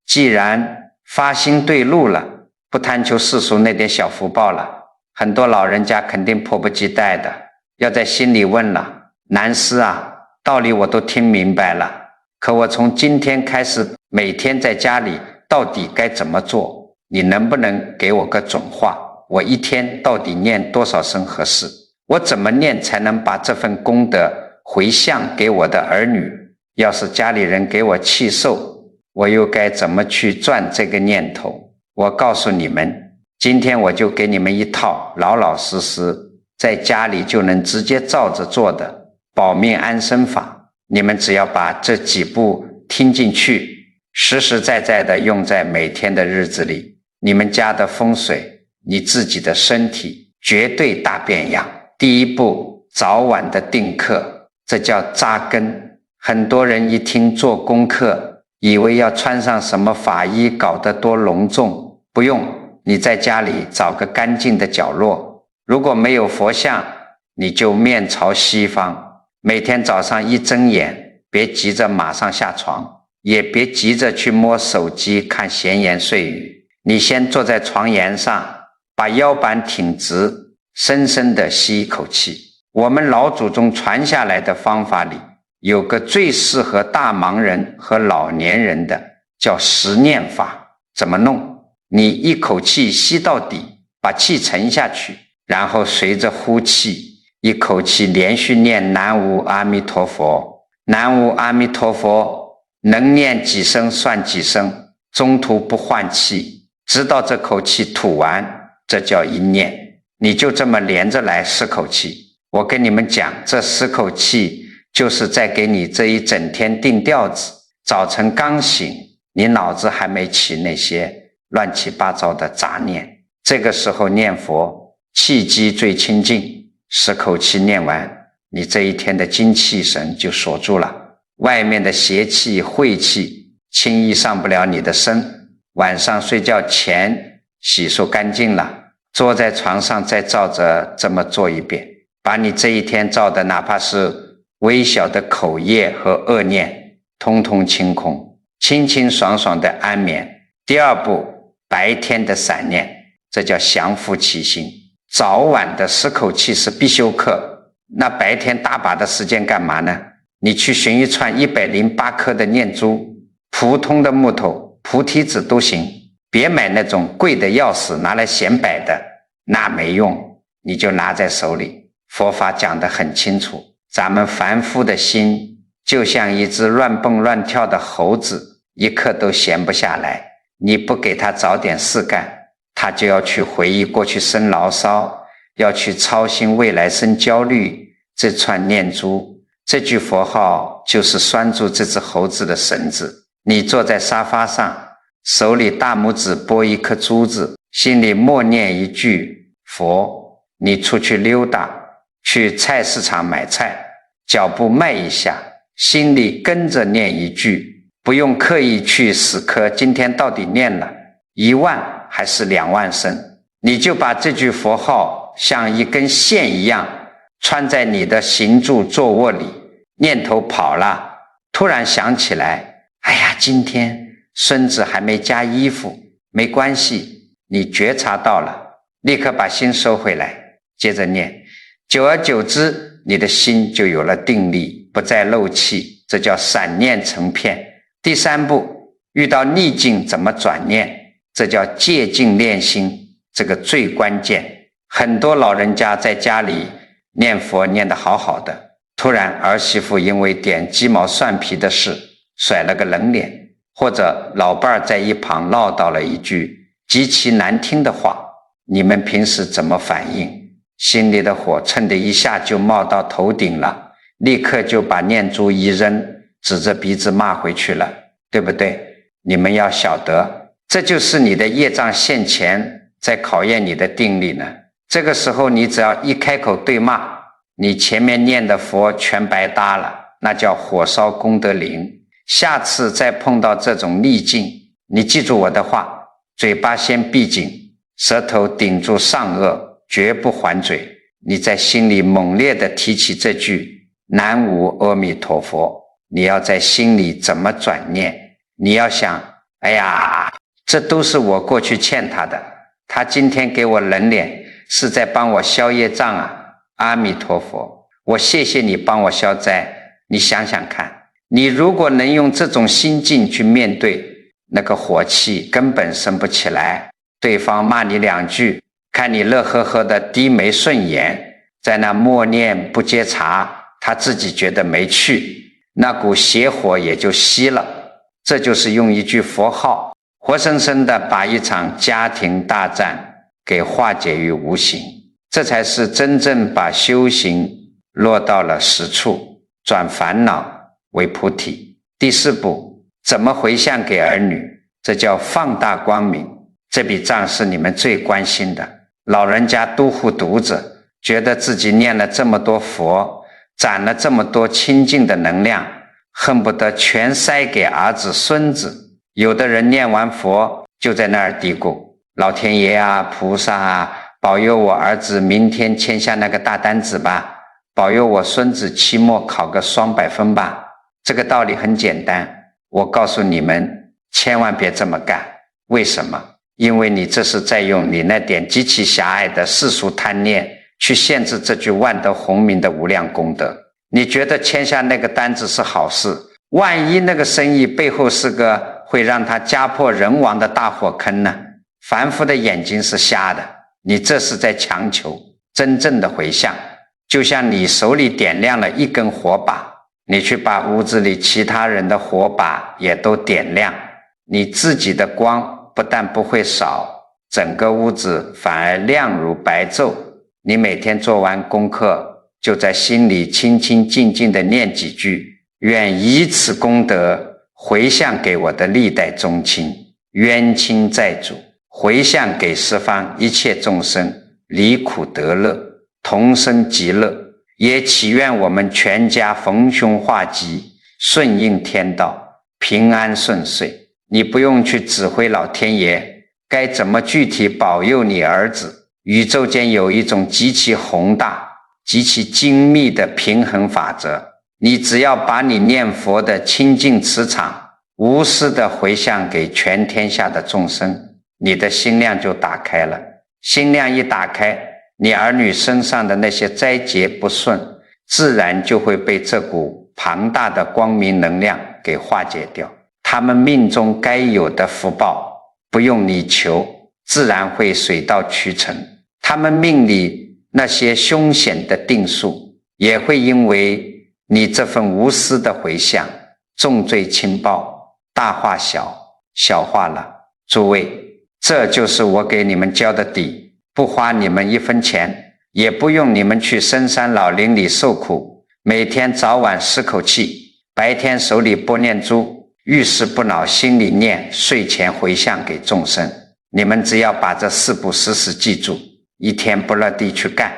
既然发心对路了，不贪求世俗那点小福报了，很多老人家肯定迫不及待的要在心里问了：南师啊，道理我都听明白了，可我从今天开始每天在家里到底该怎么做？你能不能给我个准话？我一天到底念多少声合适，我怎么念才能把这份功德回向给我的儿女，要是家里人给我气受，我又该怎么去转这个念头？我告诉你们，今天我就给你们一套老老实实在家里就能直接照着做的保命安身法，你们只要把这几步听进去，实实在在的用在每天的日子里，你们家的风水，你自己的身体绝对大变样。第一步，早晚的定课，这叫扎根。很多人一听做功课，以为要穿上什么法衣，搞得多隆重，不用，你在家里找个干净的角落，如果没有佛像，你就面朝西方，每天早上一睁眼，别急着马上下床，也别急着去摸手机看闲言碎语，你先坐在床沿上，把腰板挺直，深深地吸一口气。我们老祖宗传下来的方法里，有个最适合大忙人和老年人的，叫十念法。怎么弄？你一口气吸到底，把气沉下去，然后随着呼气，一口气连续念南无阿弥陀佛，南无阿弥陀佛，能念几声算几声，中途不换气，直到这口气吐完，这叫一念。你就这么连着来10口气。我跟你们讲，这10口气就是在给你这一整天定调子。早晨刚醒，你脑子还没起那些乱七八糟的杂念，这个时候念佛，气机最清净，10口气念完，你这一天的精气神就锁住了，外面的邪气晦气轻易上不了你的身。晚上睡觉前洗漱干净了，坐在床上再照着这么做一遍，把你这一天照的哪怕是微小的口业和恶念通通清空，清清爽爽的安眠。第二步，白天的散念，这叫降伏其心。早晚的10口气是必修课，那白天大把的时间干嘛呢？你去寻一串108颗的念珠，普通的木头菩提子都行，别买那种贵的要死拿来显摆的，那没用，你就拿在手里。佛法讲得很清楚，咱们凡夫的心就像一只乱蹦乱跳的猴子，一刻都闲不下来，你不给他找点事干，他就要去回忆过去生牢骚，要去操心未来生焦虑。这串念珠，这句佛号就是拴住这只猴子的绳子。你坐在沙发上，手里大拇指拨一颗珠子，心里默念一句佛。你出去溜达，去菜市场买菜，脚步迈一下，心里跟着念一句，不用刻意去死磕今天到底念了1万还是2万声，你就把这句佛号像一根线一样穿在你的行住坐卧里。念头跑了，突然想起来，哎呀，今天孙子还没加衣服，没关系，你觉察到了，立刻把心收回来，接着念，久而久之，你的心就有了定力，不再漏气，这叫散念成片。第三步，遇到逆境怎么转念，这叫借境练心，这个最关键。很多老人家在家里念佛念得好好的，突然儿媳妇因为点鸡毛蒜皮的事甩了个冷脸，或者老伴儿在一旁唠叨了一句极其难听的话，你们平时怎么反应？心里的火蹭的一下就冒到头顶了，立刻就把念珠一扔，指着鼻子骂回去了，对不对？你们要晓得，这就是你的业障现前在考验你的定力呢。这个时候你只要一开口对骂，你前面念的佛全白搭了，那叫火烧功德林。下次再碰到这种逆境，你记住我的话，嘴巴先闭紧，舌头顶住上颚，绝不还嘴。你在心里猛烈地提起这句南无阿弥陀佛，你要在心里怎么转念？你要想，哎呀，这都是我过去欠他的，他今天给我冷脸，是在帮我消业障啊！阿弥陀佛，我谢谢你帮我消灾。你想想看，你如果能用这种心境去面对，那个火气根本升不起来，对方骂你2句，看你乐呵呵的低眉顺眼，在那默念不接茬，他自己觉得没趣，那股邪火也就熄了。这就是用一句佛号活生生的把一场家庭大战给化解于无形，这才是真正把修行落到了实处，转烦恼为菩提。第4步，怎么回向给儿女，这叫放大光明。这笔账是你们最关心的。老人家都护犊子，觉得自己念了这么多佛，攒了这么多清净的能量，恨不得全塞给儿子孙子。有的人念完佛就在那儿嘀咕，老天爷啊，菩萨啊，保佑我儿子明天签下那个大单子吧，保佑我孙子期末考个双100分吧。这个道理很简单，我告诉你们千万别这么干。为什么？因为你这是在用你那点极其狭隘的世俗贪念去限制这句万德洪名的无量功德。你觉得签下那个单子是好事，万一那个生意背后是个会让他家破人亡的大火坑呢？凡夫的眼睛是瞎的，你这是在强求。真正的回向就像你手里点亮了一根火把，你去把屋子里其他人的火把也都点亮，你自己的光不但不会少，整个屋子反而亮如白昼。你每天做完功课，就在心里清清静静地念几句，愿以此功德回向给我的历代宗亲、冤亲债主，回向给十方一切众生，离苦得乐，同生极乐。也祈愿我们全家逢凶化吉，顺应天道，平安顺遂。你不用去指挥老天爷该怎么具体保佑你儿子，宇宙间有一种极其宏大、极其精密的平衡法则，你只要把你念佛的清净磁场无私的回向给全天下的众生，你的心量就打开了。心量一打开，你儿女身上的那些灾劫不顺，自然就会被这股庞大的光明能量给化解掉。他们命中该有的福报，不用你求，自然会水到渠成。他们命里那些凶险的定数，也会因为你这份无私的回向，重罪轻报，大化小，小化了。诸位，这就是我给你们交的底，不花你们1分钱，也不用你们去深山老林里受苦，每天早晚吸口气，白天手里拨念珠，遇事不恼心里念，睡前回向给众生。你们只要把这4步死死记住，一天不落地去干，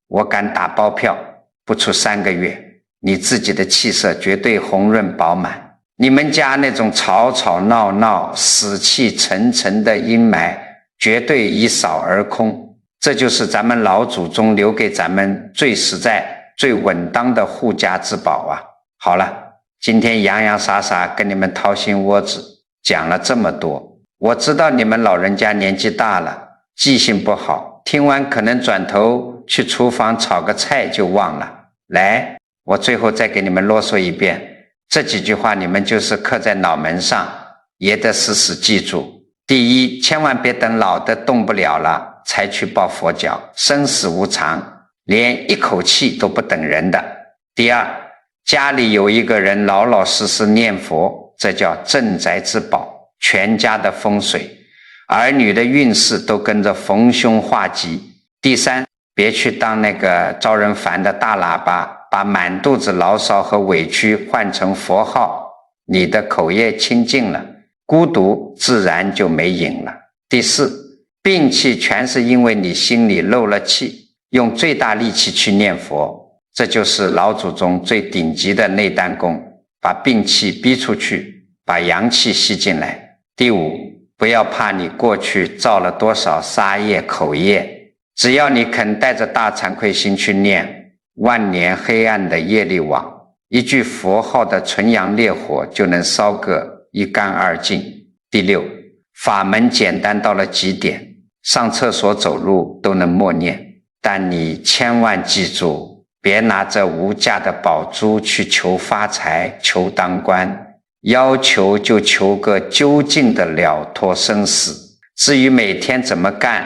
我敢打包票，不出3个月，你自己的气色绝对红润饱满。你们家那种吵吵闹闹、死气沉沉的阴霾，绝对一扫而空。这就是咱们老祖宗留给咱们最实在、最稳当的护家之宝啊！好了，今天洋洋洒洒跟你们掏心窝子讲了这么多，我知道你们老人家年纪大了，记性不好，听完可能转头去厨房炒个菜就忘了。来，我最后再给你们啰嗦一遍，这几句话你们就是刻在脑门上，也得死死记住。第一，千万别等老的动不了了才去抱佛脚，生死无常，连一口气都不等人的。第二，家里有一个人老老实实念佛，这叫镇宅之宝，全家的风水，儿女的运势都跟着逢凶化吉。第三，别去当那个招人烦的大喇叭，把满肚子牢骚和委屈换成佛号，你的口业清净了，孤独自然就没瘾了。第四，病气全是因为你心里漏了气，用最大力气去念佛，这就是老祖宗最顶级的内丹功，把病气逼出去，把阳气吸进来。第五，不要怕你过去造了多少杀业口业，只要你肯带着大惭愧心去念，万年黑暗的业力网，一句佛号的纯阳烈火就能烧个一干二净。第六，法门简单到了极点，上厕所走路都能默念，但你千万记住，别拿着无价的宝珠去求发财、求当官，要求就求个究竟的了脱生死。至于每天怎么干，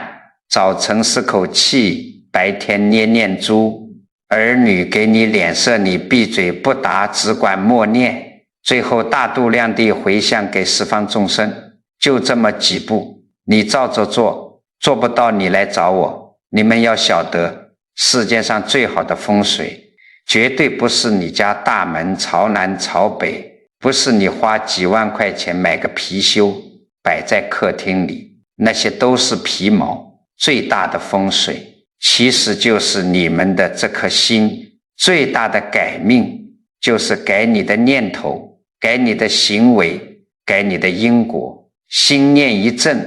早晨是口气，白天捏念珠，儿女给你脸色，你闭嘴不答，只管默念，最后大度量地回向给十方众生。就这么几步，你照着做，做不到你来找我。你们要晓得，世界上最好的风水绝对不是你家大门朝南朝北，不是你花几万块钱买个貔貅摆在客厅里，那些都是皮毛。最大的风水其实就是你们的这颗心。最大的改命就是改你的念头，改你的行为，改你的因果。心念一正，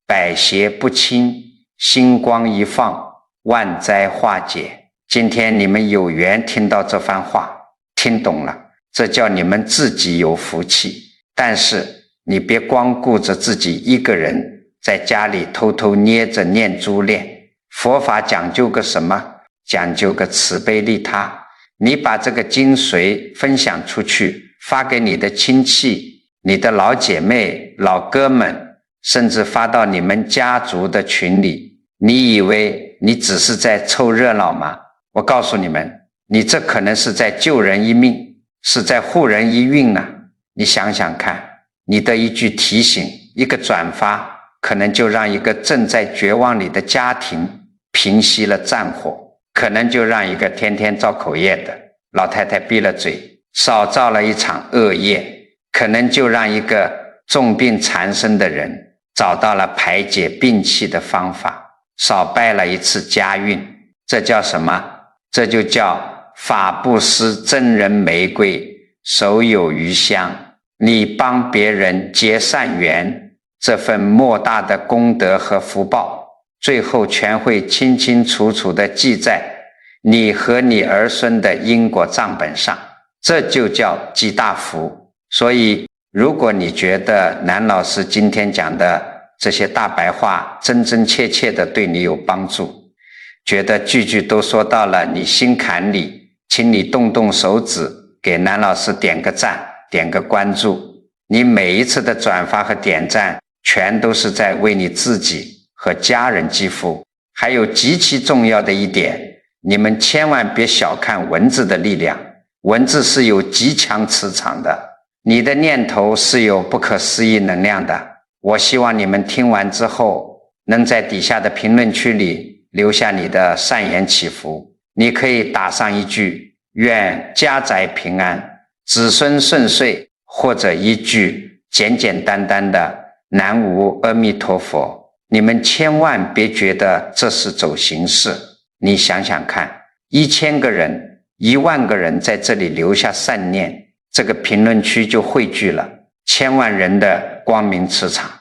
百邪不侵，心光一放，万灾化解。今天你们有缘听到这番话，听懂了，这叫你们自己有福气。但是你别光顾着自己一个人在家里偷偷捏着念珠练。佛法讲究个什么？讲究个慈悲利他。你把这个精髓分享出去，发给你的亲戚、你的老姐妹、老哥们，甚至发到你们家族的群里，你以为你只是在凑热闹吗？我告诉你们，你这可能是在救人一命，是在护人一运呢。你想想看，你的一句提醒，一个转发，可能就让一个正在绝望里的家庭平息了战火，可能就让一个天天造口业的老太太闭了嘴，少造了一场恶业，可能就让一个重病缠身的人找到了排解病气的方法，少败了一次家运。这叫什么？这就叫法布施真人玫瑰，手有余香。你帮别人结善缘，这份莫大的功德和福报，最后全会清清楚楚地记在你和你儿孙的因果账本上，这就叫积大福。所以如果你觉得南老师今天讲的这些大白话真真切切的对你有帮助，觉得句句都说到了你心坎里，请你动动手指给南老师点个赞，点个关注。你每一次的转发和点赞全都是在为你自己和家人积福。还有极其重要的一点，你们千万别小看文字的力量，文字是有极强磁场的，你的念头是有不可思议能量的。我希望你们听完之后能在底下的评论区里留下你的善言祈福。你可以打上一句愿家宅平安，子孙顺遂，或者一句简简单单的南无阿弥陀佛。你们千万别觉得这是走形式，你想想看，1000个人、10000个人在这里留下善念，这个评论区就汇聚了1000万人的光明磁场。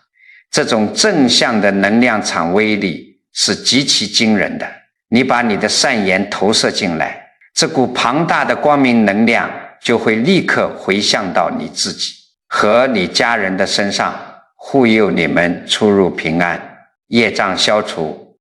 这种正向的能量场威力是极其惊人的。你把你的善言投射进来，这股庞大的光明能量就会立刻回向到你自己和你家人的身上，护佑你们出入平安，业障消除，